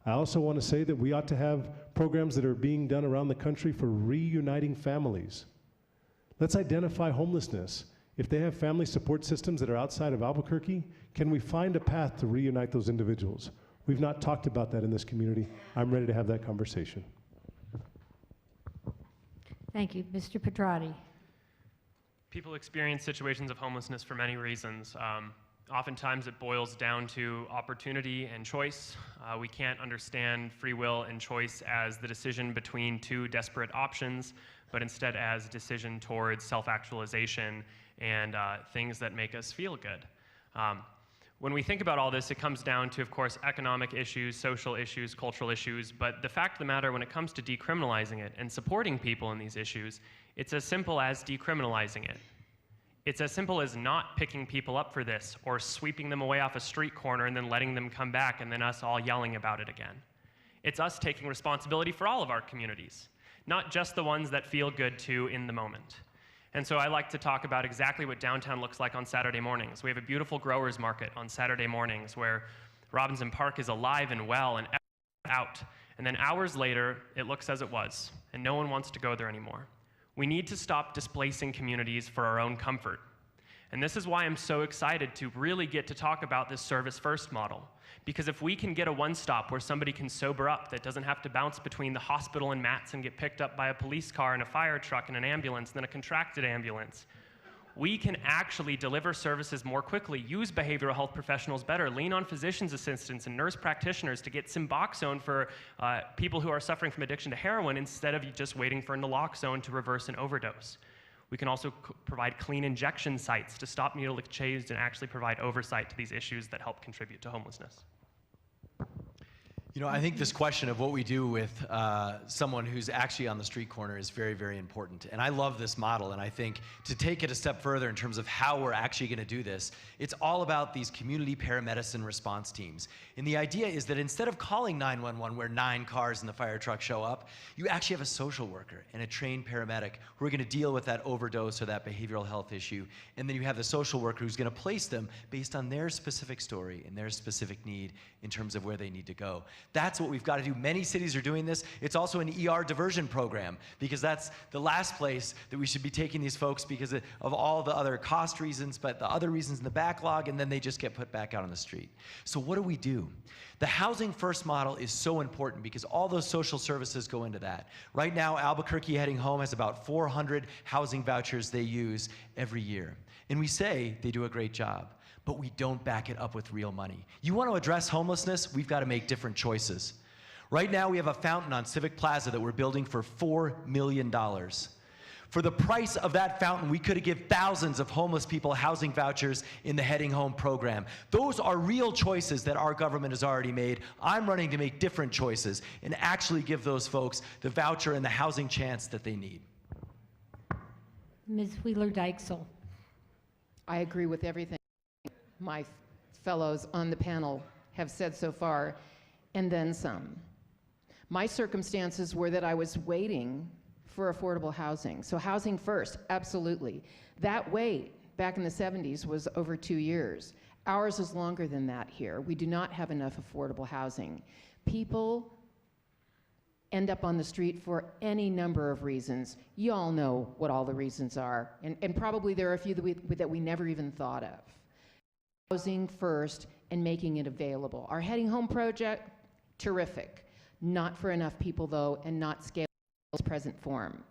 F: I also want to say that we ought to have programs that are being done around the country for reuniting families. Let's identify homelessness. If they have family support systems that are outside of Albuquerque, can we find a path to reunite those individuals? We've not talked about that in this community. I'm ready to have that conversation.
C: Thank you. Mr. Pedrati.
D: People experience situations of homelessness for many reasons. Oftentimes it boils down to opportunity and choice. We can't understand free will and choice as the decision between two desperate options, but instead as a decision towards self-actualization and things that make us feel good. When we think about all this, it comes down to, of course, economic issues, social issues, cultural issues, but the fact of the matter when it comes to decriminalizing it and supporting people in these issues, it's as simple as decriminalizing it. It's as simple as not picking people up for this or sweeping them away off a street corner and then letting them come back and then us all yelling about it again. It's us taking responsibility for all of our communities, not just the ones that feel good to in the moment. And so I like to talk about exactly what downtown looks like on Saturday mornings. We have a beautiful growers market on Saturday mornings where Robinson Park is alive and well and out. And then hours later, it looks as it was, and no one wants to go there anymore. We need to stop displacing communities for our own comfort. And this is why I'm so excited to really get to talk about this service first model. Because if we can get a one-stop where somebody can sober up that doesn't have to bounce between the hospital and mats and get picked up by a police car and a fire truck and an ambulance and then a contracted ambulance, we can actually deliver services more quickly, use behavioral health professionals better, lean on physician's assistants and nurse practitioners to get Suboxone for people who are suffering from addiction to heroin instead of just waiting for naloxone to reverse an overdose. We can also provide clean injection sites to stop needle exchange and actually provide oversight to these issues that help contribute to homelessness.
E: You know, I think this question of what we do with someone who's actually on the street corner is very, very important. And I love this model. And I think to take it a step further in terms of how we're actually going to do this, it's all about these community paramedicine response teams. And the idea is that instead of calling 911 where 9 cars and the fire truck show up, you actually have a social worker and a trained paramedic who are going to deal with that overdose or that behavioral health issue. And then you have the social worker who's going to place them based on their specific story and their specific need in terms of where they need to go. That's what we've got to do. Many cities are doing this. It's also an ER diversion program because that's the last place that we should be taking these folks because of all the other cost reasons, but the other reasons in the backlog, and then they just get put back out on the street. So what do? The housing first model is so important because all those social services go into that. Right now, Albuquerque Heading Home has about 400 housing vouchers they use every year. And we say they do a great job, but we don't back it up with real money. You want to address homelessness, we've got to make different choices. Right now, we have a fountain on Civic Plaza that we're building for $4 million. For the price of that fountain, we could have given thousands of homeless people housing vouchers in the Heading Home program. Those are real choices that our government has already made. I'm running to make different choices and actually give those folks the voucher and the housing chance that they need.
C: Ms. Wheeler-Dykesel.
B: I agree with everything my fellows on the panel have said so far, and then some. My circumstances were that I was waiting for affordable housing. So housing first, absolutely. That wait back in the 70s was over 2 years. Ours is longer than that here. We do not have enough affordable housing. People end up on the street for any number of reasons. You all know what all the reasons are, and probably there are a few that we never even thought of. Housing first and making it available. Our Heading Home project, terrific. Not for enough people though, and not scalable in its present form.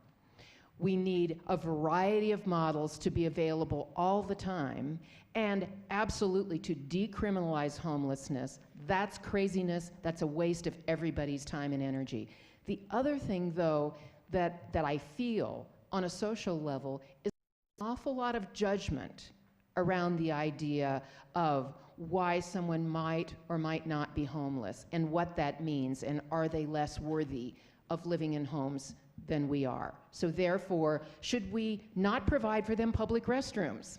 B: We need a variety of models to be available all the time, and absolutely to decriminalize homelessness. That's craziness. That's a waste of everybody's time and energy. The other thing, though, that I feel on a social level is an awful lot of judgment around the idea of why someone might or might not be homeless and what that means, and are they less worthy of living in homes than we are. So therefore, should we not provide for them public restrooms?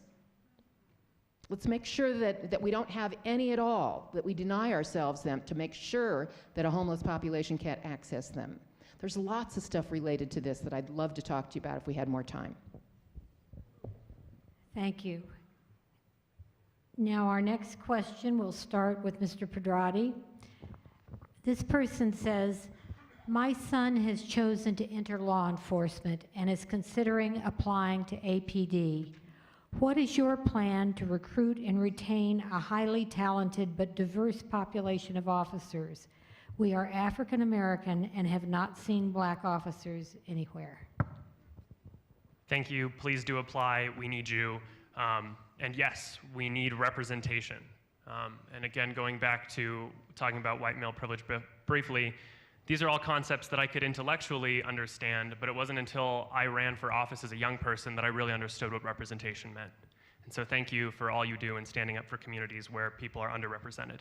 B: Let's make sure that we don't have any at all, that we deny ourselves them to make sure that a homeless population can't access them. There's lots of stuff related to this that I'd love to talk to you about if we had more time.
C: Thank you. Now our next question will start with Mr. Pedrati. This person says, my son has chosen to enter law enforcement and is considering applying to APD. What is your plan to recruit and retain a highly talented but diverse population of officers? We are African American and have not seen black officers anywhere.
D: Thank you. Please do apply. We need you. And yes, we need representation. And again, going back to talking about white male privilege briefly, these are all concepts that I could intellectually understand, but it wasn't until I ran for office as a young person that I really understood what representation meant. And so thank you for all you do in standing up for communities where people are underrepresented.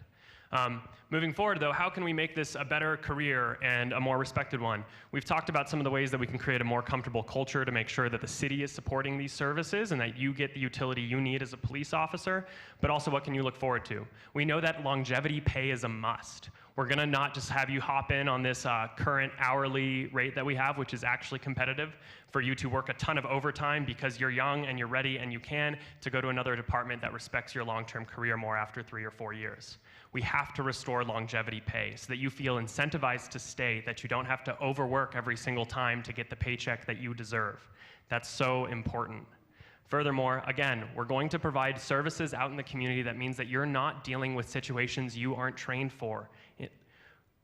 D: Moving forward, though, how can we make this a better career and a more respected one? We've talked about some of the ways that we can create a more comfortable culture to make sure that the city is supporting these services and that you get the utility you need as a police officer, but also what can you look forward to? We know that longevity pay is a must. We're gonna not just have you hop in on this current hourly rate that we have, which is actually competitive, for you to work a ton of overtime because you're young and you're ready and you can, to go to another department that respects your long-term career more after 3 or 4 years. We have to restore longevity pay so that you feel incentivized to stay, that you don't have to overwork every single time to get the paycheck that you deserve. That's so important. Furthermore, again, we're going to provide services out in the community that means that you're not dealing with situations you aren't trained for.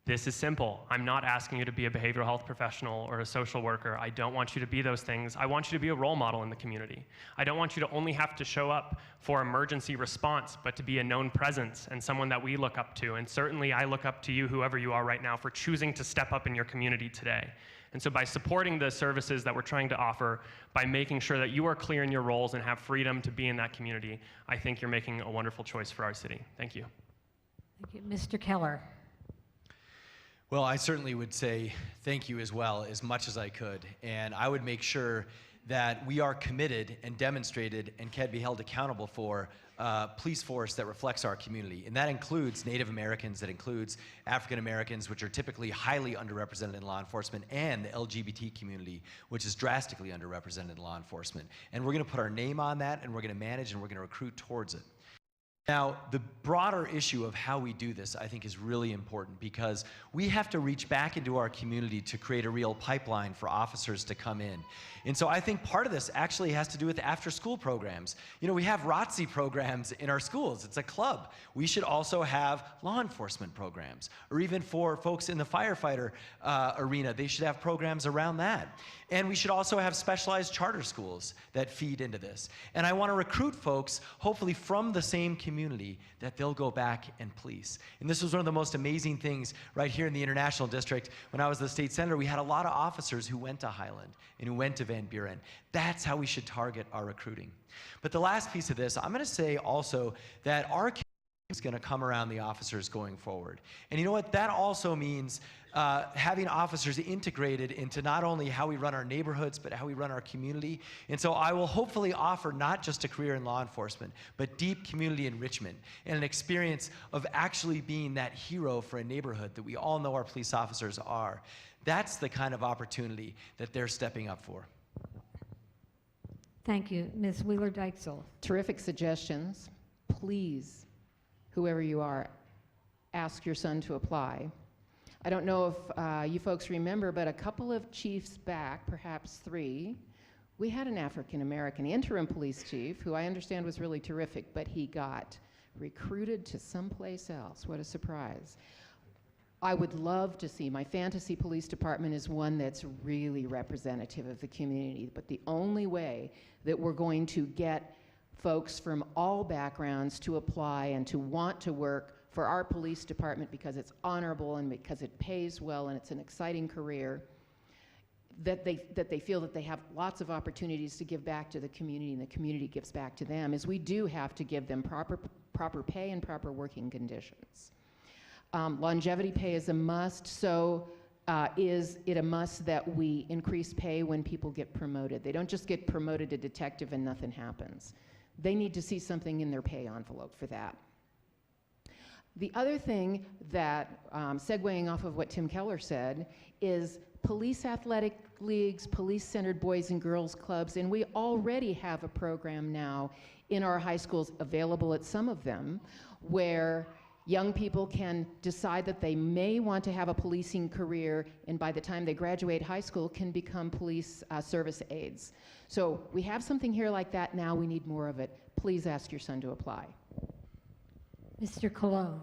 D: This is simple. I'm not asking you to be a behavioral health professional or a social worker. I don't want you to be those things. I want you to be a role model in the community. I don't want you to only have to show up for emergency response, but to be a known presence and someone that we look up to. And certainly I look up to you, whoever you are right now, for choosing to step up in your community today. And so by supporting the services that we're trying to offer, by making sure that you are clear in your roles and have freedom to be in that community, I think you're making a wonderful choice for our city. Thank you.
C: Thank you. Mr. Keller.
E: Well, I certainly would say thank you as well, as much as I could. And I would make sure that we are committed and demonstrated and can be held accountable for a police force that reflects our community. And that includes Native Americans, that includes African Americans, which are typically highly underrepresented in law enforcement, and the LGBT community, which is drastically underrepresented in law enforcement. And we're gonna put our name on that, and we're gonna manage, and we're gonna recruit towards it. Now, the broader issue of how we do this, I think, is really important because we have to reach back into our community to create a real pipeline for officers to come in. And so I think part of this actually has to do with after-school programs. You know, we have ROTC programs in our schools. It's a club. We should also have law enforcement programs. Or even for folks in the firefighter arena, they should have programs around that. And we should also have specialized charter schools that feed into this. And I want to recruit folks, hopefully from the same community, that they'll go back and police. And this was one of the most amazing things right here in the International District. When I was the state senator, we had a lot of officers who went to Highland and who went to Van Buren. That's how we should target our recruiting. But the last piece of this, I'm going to say also that our community is going to come around the officers going forward. And you know what? That also means having officers integrated into not only how we run our neighborhoods, but how we run our community. And so I will hopefully offer not just a career in law enforcement, but deep community enrichment and an experience of actually being that hero for a neighborhood that we all know our police officers are. That's the kind of opportunity that they're stepping up for.
C: Thank you. Ms. Wheeler-Dykesel.
B: Terrific suggestions. Please, whoever you are, ask your son to apply. I don't know if you folks remember, but a couple of chiefs back, perhaps 3, we had an African-American interim police chief who I understand was really terrific, but he got recruited to someplace else. What a surprise. I would love to see, my fantasy police department is one that's really representative of the community, but the only way that we're going to get folks from all backgrounds to apply and to want to work for our police department because it's honorable and because it pays well and it's an exciting career, that they feel that they have lots of opportunities to give back to the community and the community gives back to them, is we do have to give them proper pay and proper working conditions. Longevity pay is a must, so is it a must that we increase pay when people get promoted? They don't just get promoted to detective and nothing happens. They need to see something in their pay envelope for that. The other thing that, segueing off of what Tim Keller said, is police athletic leagues, police-centered boys and girls clubs, and we already have a program now in our high schools, available at some of them, where young people can decide that they may want to have a policing career, and by the time they graduate high school can become police service aides. So we have something here like that now. We need more of it. Please ask your son to apply.
C: Mr. Colon.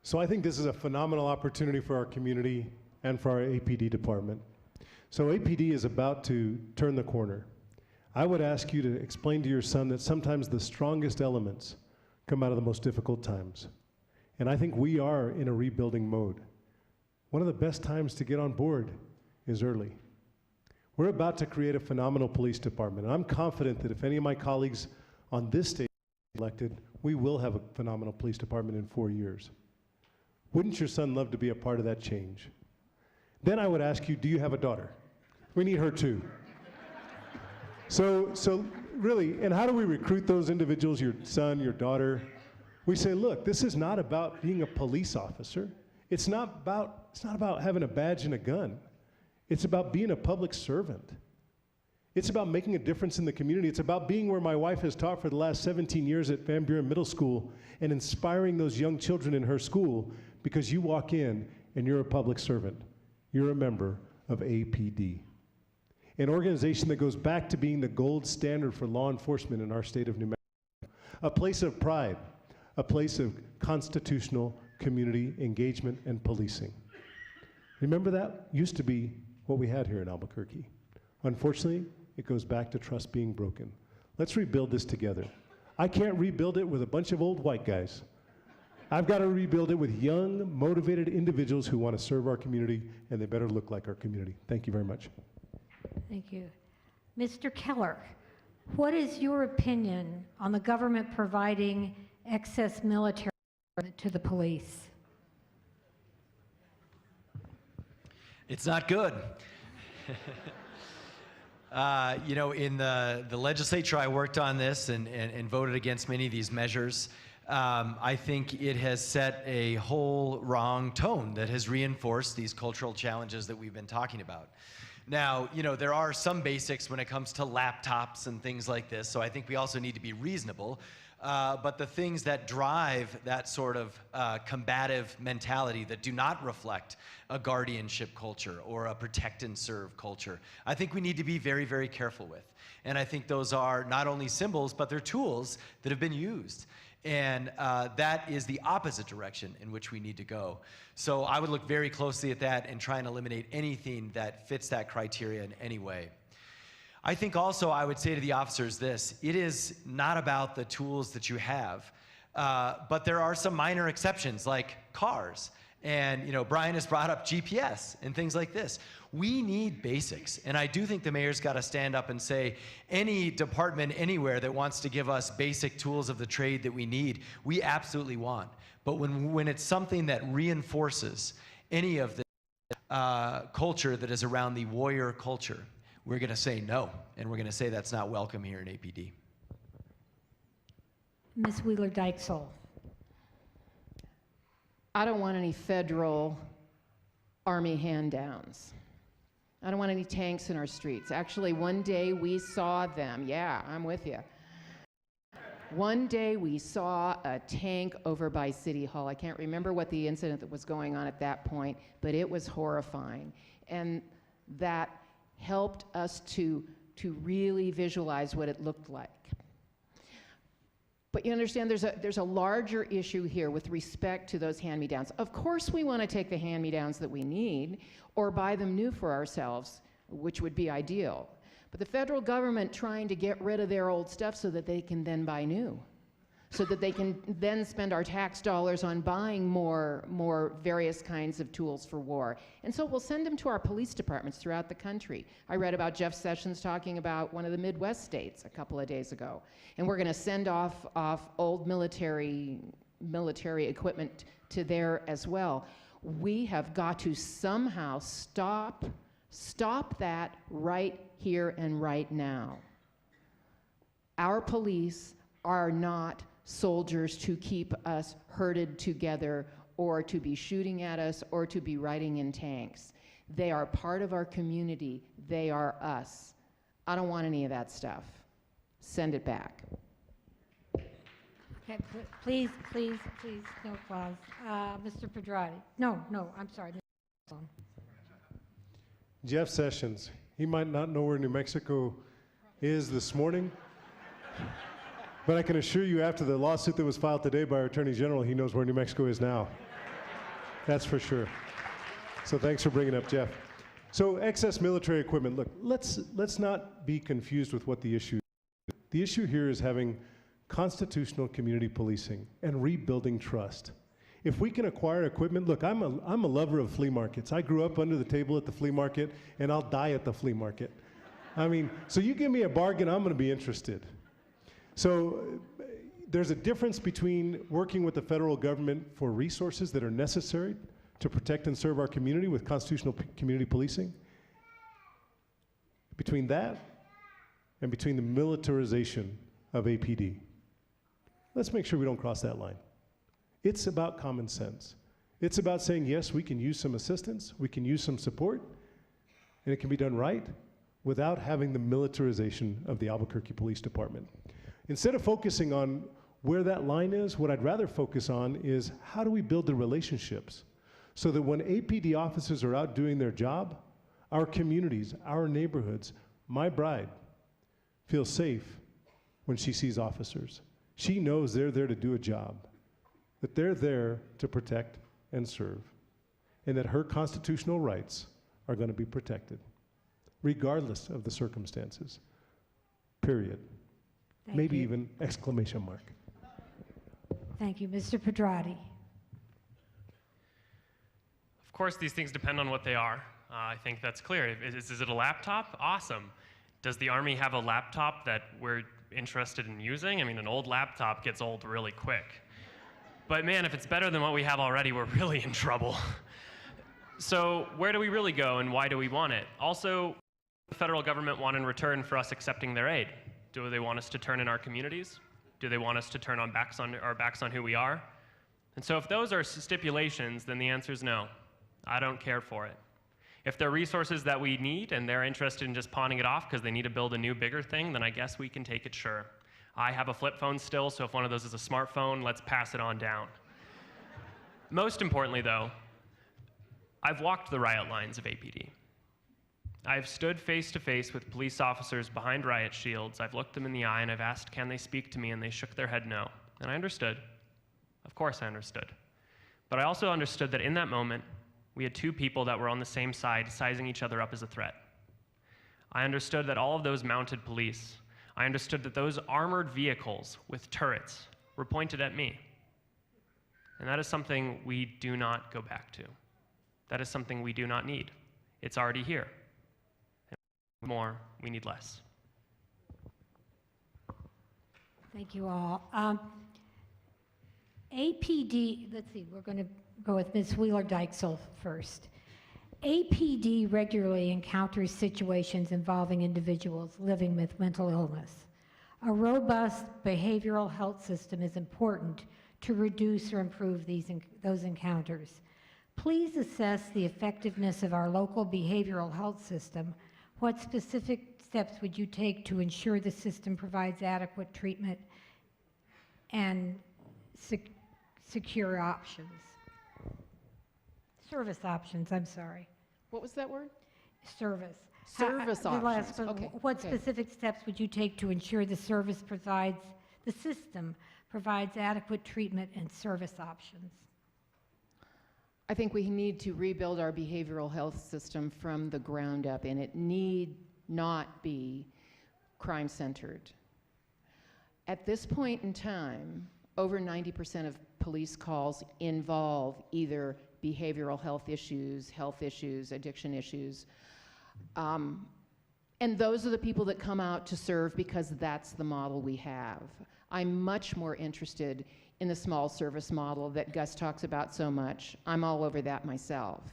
F: So I think this is a phenomenal opportunity for our community and for our APD department. So APD is about to turn the corner. I would ask you to explain to your son that sometimes the strongest elements come out of the most difficult times. And I think we are in a rebuilding mode. One of the best times to get on board is early. We're about to create a phenomenal police department. And I'm confident that if any of my colleagues on this stage are elected, we will have a phenomenal police department in 4 years. Wouldn't your son love to be a part of that change? Then I would ask you, do you have a daughter? We need her too. So really, and how do we recruit those individuals, your son, your daughter? We say, look, this is not about being a police officer. It's not about having a badge and a gun. It's about being a public servant. It's about making a difference in the community. It's about being where my wife has taught for the last 17 years at Van Buren Middle School and inspiring those young children in her school, because you walk in and you're a public servant. You're a member of APD, an organization that goes back to being the gold standard for law enforcement in our state of New Mexico. A place of pride, a place of constitutional community engagement and policing. Remember, that used to be what we had here in Albuquerque. Unfortunately, it goes back to trust being broken. Let's rebuild this together. I can't rebuild it with a bunch of old white guys. I've got to rebuild it with young, motivated individuals who want to serve our community, and they better look like our community. Thank you very much.
C: Thank you. Mr. Keller, what is your opinion on the government providing excess military to the police?
E: It's not good. You know, in the legislature, I worked on this and voted against many of these measures. I think it has set a whole wrong tone that has reinforced these cultural challenges that we've been talking about. Now, you know, there are some basics when it comes to laptops and things like this, so I think we also need to be reasonable. But the things that drive that sort of combative mentality that do not reflect a guardianship culture or a protect and serve culture, I think we need to be very, very careful with. And I think those are not only symbols, but they're tools that have been used. And that is the opposite direction in which we need to go. So I would look very closely at that and try and eliminate anything that fits that criteria in any way. I think also I would say to the officers this: it is not about the tools that you have, but there are some minor exceptions like cars. And you know, Brian has brought up GPS and things like this. We need basics, and I do think the mayor's got to stand up and say, any department anywhere that wants to give us basic tools of the trade that we need, we absolutely want. But when it's something that reinforces any of the culture that is around the warrior culture, we're going to say no, and we're going to say that's not welcome here in APD.
C: Ms. Wheeler-Dykesel.
B: I don't want any federal Army hand-downs. I don't want any tanks in our streets. Actually, one day we saw them. Yeah, I'm with you. One day we saw a tank over by City Hall. I can't remember what the incident that was going on at that point, but it was horrifying. And that helped us to really visualize what it looked like. But you understand there's a larger issue here with respect to those hand-me-downs. Of course we want to take the hand-me-downs that we need or buy them new for ourselves, which would be ideal. But the federal government trying to get rid of their old stuff so that they can then buy new, so that they can then spend our tax dollars on buying more various kinds of tools for war. And so we'll send them to our police departments throughout the country. I read about Jeff Sessions talking about one of the Midwest states a couple of days ago. And we're going to send off old military equipment to there as well. We have got to somehow stop that right here and right now. Our police are not soldiers to keep us herded together or to be shooting at us or to be riding in tanks. They are part of our community. They are us. I don't want any of that stuff. Send it back.
C: Okay, please, no applause. Mr. Pedrati. No, I'm sorry.
F: Jeff Sessions, he might not know where New Mexico is this morning, but I can assure you after the lawsuit that was filed today by our Attorney General, he knows where New Mexico is now. That's for sure. So thanks for bringing it up, Jeff. So excess military equipment, look, let's not be confused with what the issue is. The issue here is having constitutional community policing and rebuilding trust. If we can acquire equipment, look, I'm a lover of flea markets. I grew up under the table at the flea market, and I'll die at the flea market. I mean, so you give me a bargain, I'm going to be interested. So there's a difference between working with the federal government for resources that are necessary to protect and serve our community with constitutional community policing, between that and between the militarization of APD. Let's make sure we don't cross that line. It's about common sense. It's about saying, yes, we can use some assistance, we can use some support, and it can be done right without having the militarization of the Albuquerque Police Department. Instead of focusing on where that line is, what I'd rather focus on is how do we build the relationships so that when APD officers are out doing their job, our communities, our neighborhoods, my bride feels safe when she sees officers. She knows they're there to do a job, that they're there to protect and serve, and that her constitutional rights are going to be protected, regardless of the circumstances, period. Maybe even exclamation mark.
C: Thank you. Mr. Pedrati.
D: Of course, these things depend on what they are. I think that's clear. Is it a laptop? Awesome. Does the Army have a laptop that we're interested in using? I mean, an old laptop gets old really quick. But man, if it's better than what we have already, we're really in trouble. So where do we really go and why do we want it? Also, the federal government want in return for us accepting their aid? Do they want us to turn in our communities? Do they want us to turn our backs on who we are? And so if those are stipulations, then the answer is no. I don't care for it. If there are resources that we need and they're interested in just pawning it off because they need to build a new, bigger thing, then I guess we can take it, sure. I have a flip phone still, so if one of those is a smartphone, let's pass it on down. Most importantly, though, I've walked the riot lines of APD. I've stood face to face with police officers behind riot shields. I've looked them in the eye and I've asked, can they speak to me? And they shook their head no. And I understood. Of course I understood. But I also understood that in that moment, we had two people that were on the same side, sizing each other up as a threat. I understood that all of those mounted police, I understood that those armored vehicles with turrets were pointed at me. And that is something we do not go back to. That is something we do not need. It's already here. More, we need less.
C: Thank you all. APD, let's see, we're going to go with Ms. Wheeler-Dykesel first. APD regularly encounters situations involving individuals living with mental illness. A robust behavioral health system is important to reduce or improve those encounters. Please assess the effectiveness of our local behavioral health system. What specific steps would you take to ensure the system provides adequate treatment and secure options? Service options, I'm sorry.
B: What was that word?
C: Service.
B: Service
C: The last
B: options.
C: one.
B: Okay.
C: What
B: Okay.
C: specific steps would you take to ensure the system provides adequate treatment and service options?
B: I think we need to rebuild our behavioral health system from the ground up, and it need not be crime-centered. At this point in time, over 90% of police calls involve either behavioral health issues, addiction issues. And those are the people that come out to serve because that's the model we have. I'm much more interested in the small service model that Gus talks about so much. I'm all over that myself.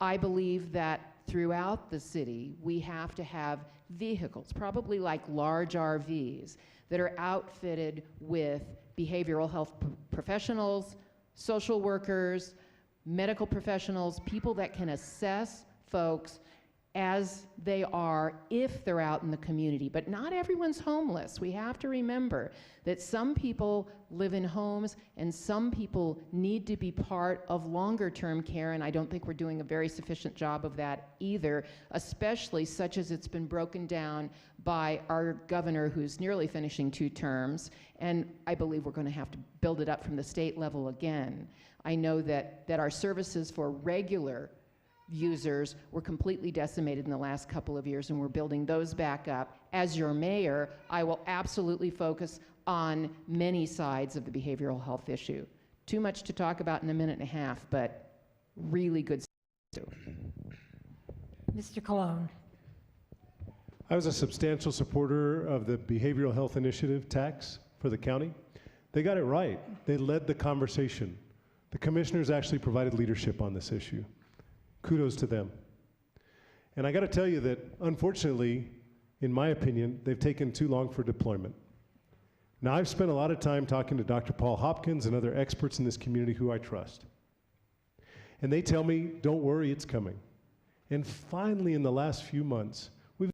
B: I believe that throughout the city, we have to have vehicles, probably like large RVs, that are outfitted with behavioral health professionals, social workers, medical professionals, people that can assess folks as they are if they're out in the community. But not everyone's homeless. We have to remember that some people live in homes and some people need to be part of longer term care, and I don't think we're doing a very sufficient job of that either, especially such as it's been broken down by our governor who's nearly finishing 2 terms, and I believe we're going to have to build it up from the state level again. I know that our services for regular users were completely decimated in the last couple of years, and we're building those back up. As your mayor, I will absolutely focus on many sides of the behavioral health issue. Too much to talk about in a minute and a half, but really good stuff.
C: Mr. Colon.
F: I was a substantial supporter of the Behavioral Health Initiative tax for the county. They got it right. They led the conversation. The commissioners actually provided leadership on this issue. Kudos to them. And I got to tell you that, unfortunately, in my opinion, they've taken too long for deployment. Now, I've spent a lot of time talking to Dr. Paul Hopkins and other experts in this community who I trust. And they tell me, don't worry, it's coming. And finally, in the last few months, we've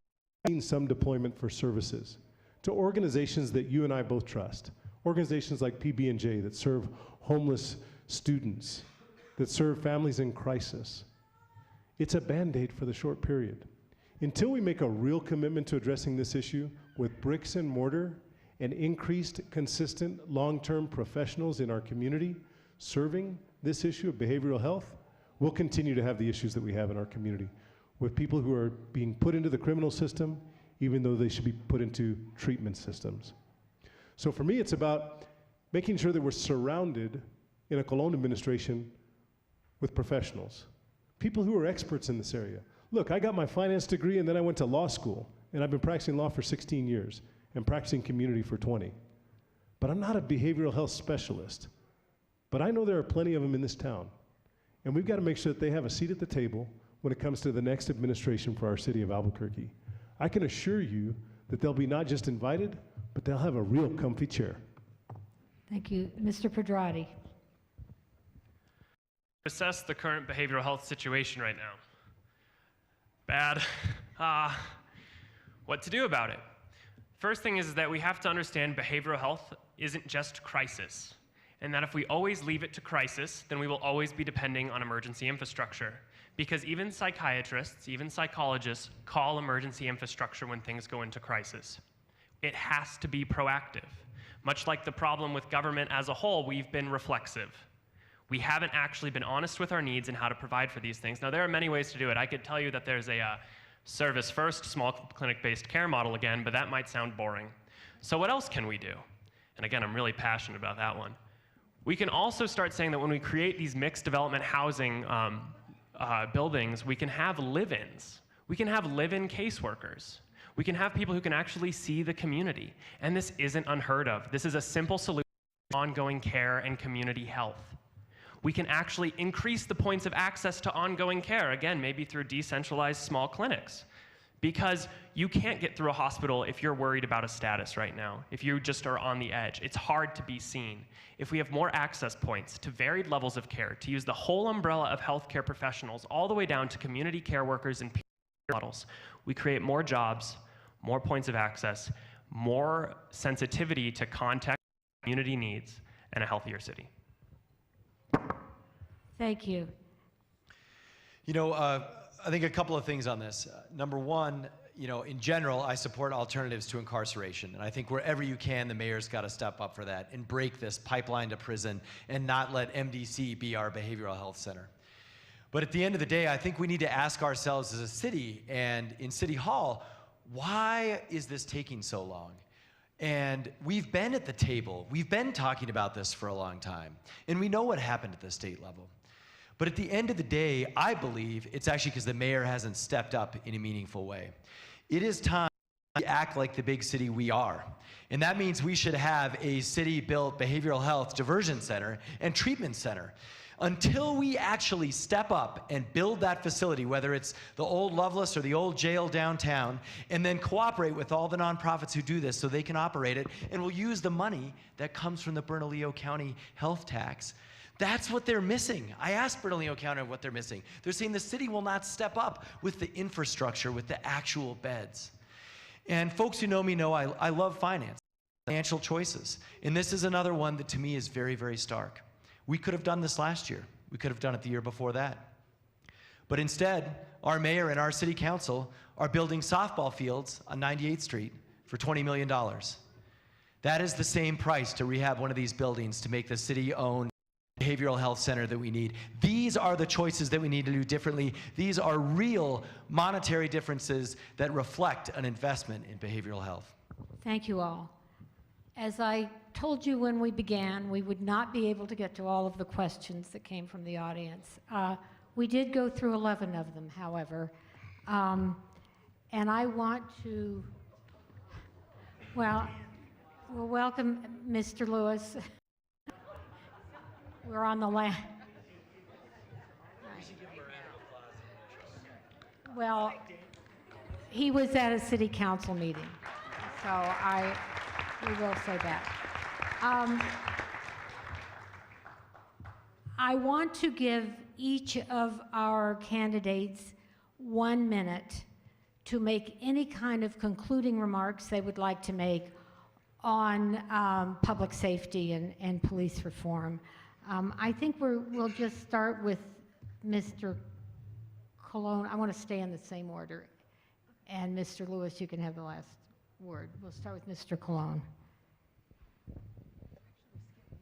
F: seen some deployment for services to organizations that you and I both trust. Organizations like PB&J that serve homeless students, that serve families in crisis. It's a Band-Aid for the short period. Until we make a real commitment to addressing this issue with bricks and mortar and increased, consistent, long-term professionals in our community serving this issue of behavioral health, we'll continue to have the issues that we have in our community with people who are being put into the criminal system even though they should be put into treatment systems. So for me, it's about making sure that we're surrounded in a Colon administration with professionals. People who are experts in this area. Look, I got my finance degree and then I went to law school, and I've been practicing law for 16 years and practicing community for 20. But I'm not a behavioral health specialist. But I know there are plenty of them in this town. And we've got to make sure that they have a seat at the table when it comes to the next administration for our city of Albuquerque. I can assure you that they'll be not just invited, but they'll have a real comfy chair.
C: Thank you. Mr. Pedrati.
D: Assess the current behavioral health situation right now. Bad. What to do about it? First thing is that we have to understand behavioral health isn't just crisis, and that if we always leave it to crisis, then we will always be depending on emergency infrastructure. Because even psychiatrists, even psychologists call emergency infrastructure when things go into crisis. It has to be proactive. Much like the problem with government as a whole, we've been reflexive. We haven't actually been honest with our needs and how to provide for these things. Now, there are many ways to do it. I could tell you that there's a service-first, small clinic-based care model again, but that might sound boring. So what else can we do? And again, I'm really passionate about that one. We can also start saying that when we create these mixed development housing buildings, we can have live-ins. We can have live-in caseworkers. We can have people who can actually see the community. And this isn't unheard of. This is a simple solution to ongoing care and community health. We can actually increase the points of access to ongoing care, again, maybe through decentralized small clinics. Because you can't get through a hospital if you're worried about a status right now, if you just are on the edge. It's hard to be seen. If we have more access points to varied levels of care, to use the whole umbrella of healthcare professionals, all the way down to community care workers and peer models, we create more jobs, more points of access, more sensitivity to context, community needs, and a healthier city.
C: Thank you.
E: You know, I think a couple of things on this. Number one, in general, I support alternatives to incarceration. And I think wherever you can, the mayor's got to step up for that and break this pipeline to prison and not let MDC be our behavioral health center. But at the end of the day, I think we need to ask ourselves as a city and in City Hall, why is this taking so long? And we've been at the table. We've been talking about this for a long time. And we know what happened at the state level. But at the end of the day, I believe it's actually because the mayor hasn't stepped up in a meaningful way. It is time to act like the big city we are. And that means we should have a city-built behavioral health diversion center and treatment center. Until we actually step up and build that facility, whether it's the old Loveless or the old jail downtown, and then cooperate with all the nonprofits who do this so they can operate it, and we'll use the money that comes from the Bernalillo County health tax. That's what they're missing. I asked Bernalillo County what they're missing. They're saying the city will not step up with the infrastructure, with the actual beds. And folks who know me know I love finance, financial choices. And this is another one that to me is very, very stark. We could have done this last year. We could have done it the year before that. But instead, our mayor and our city council are building softball fields on 98th Street for $20 million. That is the same price to rehab one of these buildings to make the city-owned behavioral health center that we need. These are the choices that we need to do differently. These are real monetary differences that reflect an investment in behavioral health.
C: Thank you all. As I told you when we began, we would not be able to get to all of the questions that came from the audience. We did go through 11 of them, however. And I want to, well, we'll welcome Mr. Lewis. We're on the land. Well, he was at a city council meeting, so we will say that. I want to give each of our candidates 1 minute to make any kind of concluding remarks they would like to make on public safety and police reform. I think we'll just start with Mr. Colon. I want to stay in the same order. And Mr. Lewis, you can have the last word. We'll start with Mr. Colon.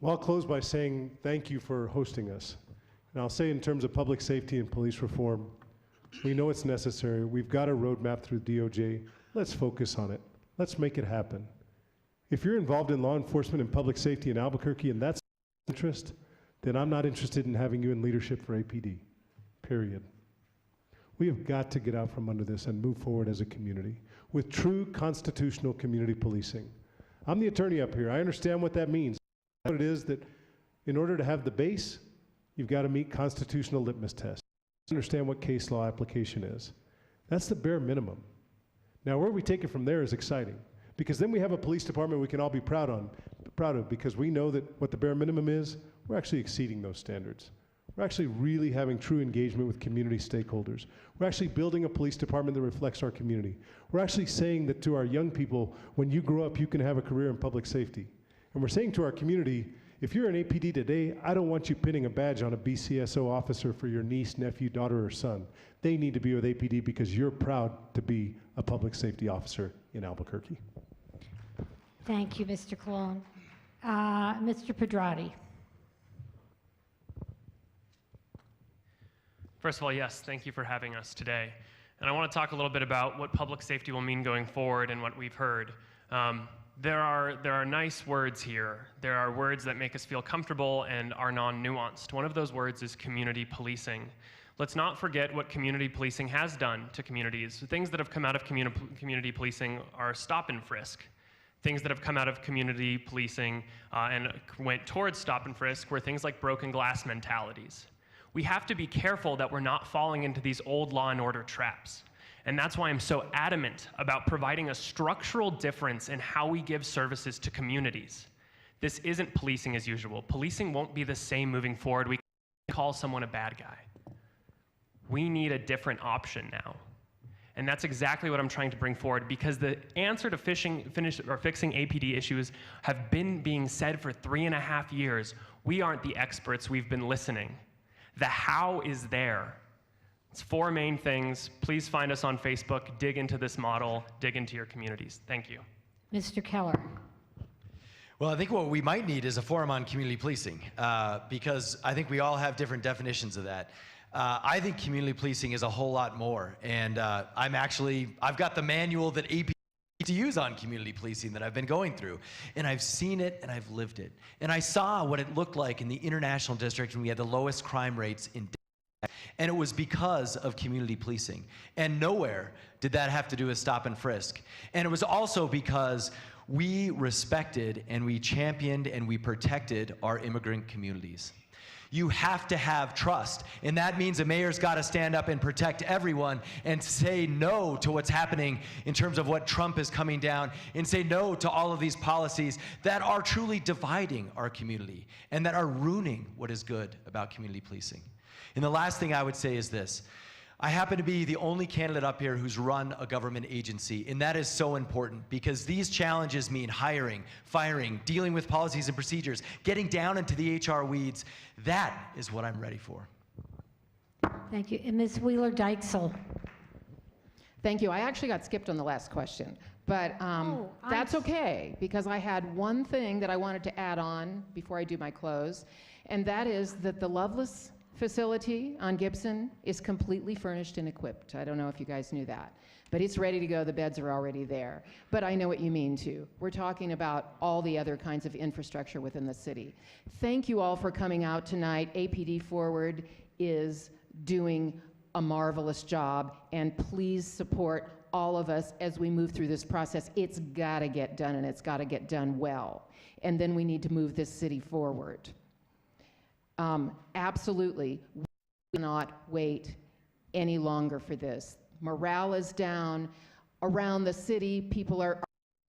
F: Well, I'll close by saying thank you for hosting us. And I'll say in terms of public safety and police reform, we know it's necessary. We've got a roadmap through DOJ. Let's focus on it. Let's make it happen. If you're involved in law enforcement and public safety in Albuquerque and that's interest, then I'm not interested in having you in leadership for APD, period. We have got to get out from under this and move forward as a community with true constitutional community policing. I'm the attorney up here. I understand what that means. What it is that in order to have the base, you've got to meet constitutional litmus tests. Understand what case law application is. That's the bare minimum. Now, where we take it from there is exciting, because then we have a police department we can all be proud of, because we know that what the bare minimum is, we're actually exceeding those standards. We're actually really having true engagement with community stakeholders. We're actually building a police department that reflects our community. We're actually saying that to our young people, when you grow up, you can have a career in public safety. And we're saying to our community, if you're an APD today, I don't want you pinning a badge on a BCSO officer for your niece, nephew, daughter, or son. They need to be with APD because you're proud to be a public safety officer in Albuquerque.
C: Thank you, Mr. Colon. Mr. Pedrati.
D: First of all, yes, thank you for having us today. And I want to talk a little bit about what public safety will mean going forward and what we've heard. There are nice words here. There are words that make us feel comfortable and are non-nuanced. One of those words is community policing. Let's not forget what community policing has done to communities. Things that have come out of community policing are stop and frisk. Things that have come out of community policing and went towards stop and frisk were things like broken glass mentalities. We have to be careful that we're not falling into these old law and order traps. And that's why I'm so adamant about providing a structural difference in how we give services to communities. This isn't policing as usual. Policing won't be the same moving forward. We can't call someone a bad guy. We need a different option now. And that's exactly what I'm trying to bring forward, because the answer to fixing APD issues have been being said for 3.5 years. We aren't the experts, we've been listening. The how is there. It's 4 main things. Please find us on Facebook, dig into this model, dig into your communities. Thank you.
C: Mr. Keller.
E: Well, I think what we might need is a forum on community policing, because I think we all have different definitions of that. I think community policing is a whole lot more, and I've got the manual that APD to use on community policing that I've been going through, and I've seen it and I've lived it, and I saw what it looked like in the International District when we had the lowest crime rates in. And it was because of community policing. And nowhere did that have to do with stop and frisk. And it was also because we respected and we championed and we protected our immigrant communities. You have to have trust, and that means the mayor's got to stand up and protect everyone and say no to what's happening in terms of what Trump is coming down, and say no to all of these policies that are truly dividing our community and that are ruining what is good about community policing. And the last thing I would say is this. I happen to be the only candidate up here who's run a government agency, and that is so important because these challenges mean hiring, firing, dealing with policies and procedures, getting down into the HR weeds. That is what I'm ready for.
C: Thank you. And Ms. Wheeler-Dykesel.
B: Thank you. I actually got skipped on the last question, but that's okay, because I had one thing that I wanted to add on before I do my close, and that is that the Loveless facility on Gibson is completely furnished and equipped. I don't know if you guys knew that, but it's ready to go. The beds are already there. But I know what you mean too. We're talking about all the other kinds of infrastructure within the city. Thank you all for coming out tonight. APD Forward is doing a marvelous job, and please support all of us as we move through this process. It's got to get done, and it's got to get done well. And then we need to move this city forward. Absolutely, we cannot wait any longer for this. Morale is down. Around the city, people are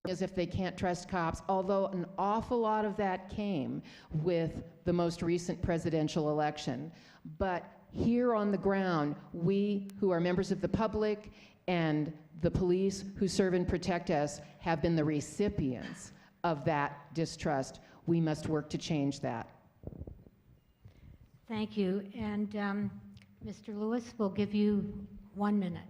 B: as if they can't trust cops, although an awful lot of that came with the most recent presidential election. But here on the ground, we who are members of the public and the police who serve and protect us have been the recipients of that distrust. We must work to change that.
C: Thank you. And Mr. Lewis, we'll give you 1 minute.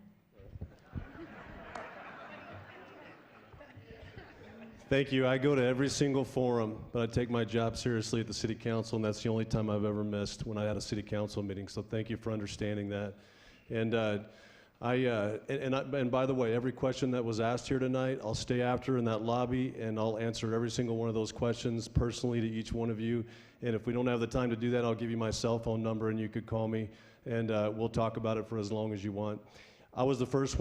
G: Thank you. I go to every single forum, but I take my job seriously at the City Council, and that's the only time I've ever missed when I had a City Council meeting. So thank you for understanding that. And and by the way, every question that was asked here tonight, I'll stay after in that lobby, and I'll answer every single one of those questions personally to each one of you. And if we don't have the time to do that, I'll give you my cell phone number, and you could call me, and we'll talk about it for as long as you want. I was the first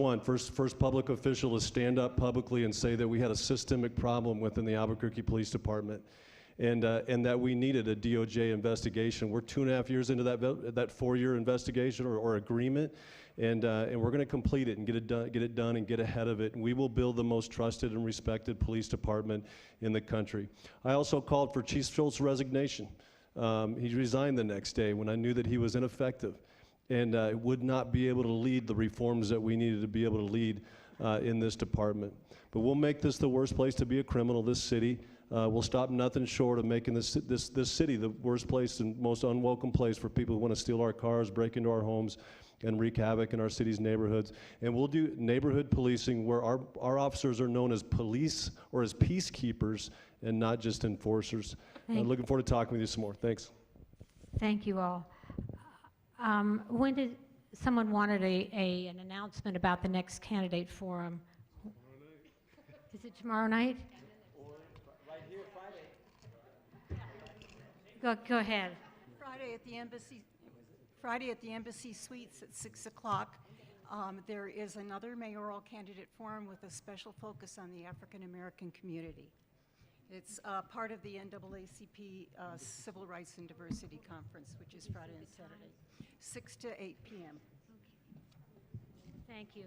G: public official to stand up publicly and say that we had a systemic problem within the Albuquerque Police Department, and that we needed a DOJ investigation. We're 2.5 years into that 4-year investigation or agreement, and we're going to complete it and get it done and get ahead of it. And we will build the most trusted and respected police department in the country. I also called for Chief Schultz's resignation. He resigned the next day when I knew that he was ineffective and would not be able to lead the reforms that we needed to be able to lead in this department. But we'll make this the worst place to be a criminal, this city. We'll stop nothing short of making this city the worst place and most unwelcome place for people who want to steal our cars, break into our homes, and wreak havoc in our city's neighborhoods. And we'll do neighborhood policing where our officers are known as police or as peacekeepers and not just enforcers. Looking forward to talking with you some more. Thanks.
C: Thank you all. When did someone wanted an announcement about the next candidate forum? Is it tomorrow night?
E: Or right here, Friday.
C: Go ahead.
H: Friday at the Embassy Suites at 6 o'clock. There is another mayoral candidate forum with a special focus on the African American community. It's part of the NAACP Civil Rights and Diversity Conference, which is Friday and Saturday, 6 to 8 p.m.
C: Thank you.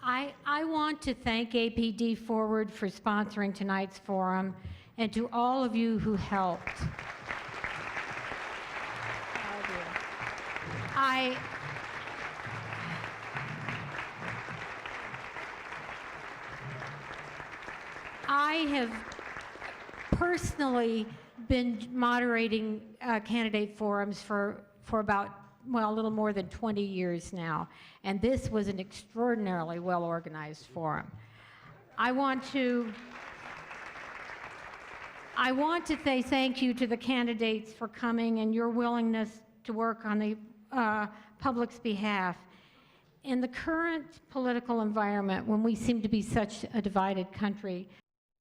C: I want to thank APD Forward for sponsoring tonight's forum, and to all of you who helped. I have personally been moderating candidate forums for about well, a little more than 20 years now, and this was an extraordinarily well-organized forum. I want to say thank you to the candidates for coming and your willingness to work on the public's behalf. In the current political environment, when we seem to be such a divided country,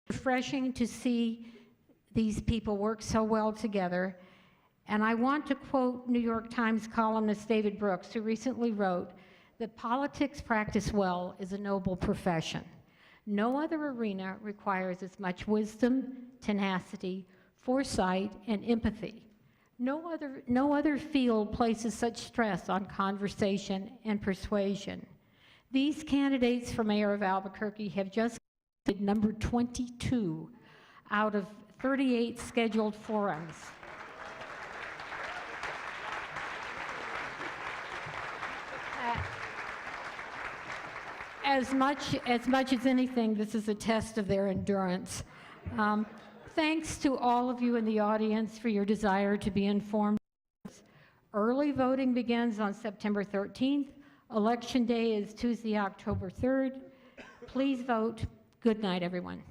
C: it's refreshing to see these people work so well together. And I want to quote New York Times columnist David Brooks, who recently wrote that politics practiced well is a noble profession. No other arena requires as much wisdom, tenacity, foresight, and empathy. No other field places such stress on conversation and persuasion. These candidates for mayor of Albuquerque have just completed number 22 out of 38 scheduled forums. As much as anything, this is a test of their endurance. Thanks to all of you in the audience for your desire to be informed. Early voting begins on September 13th. Election day is Tuesday, October 3rd. Please vote. Good night, everyone.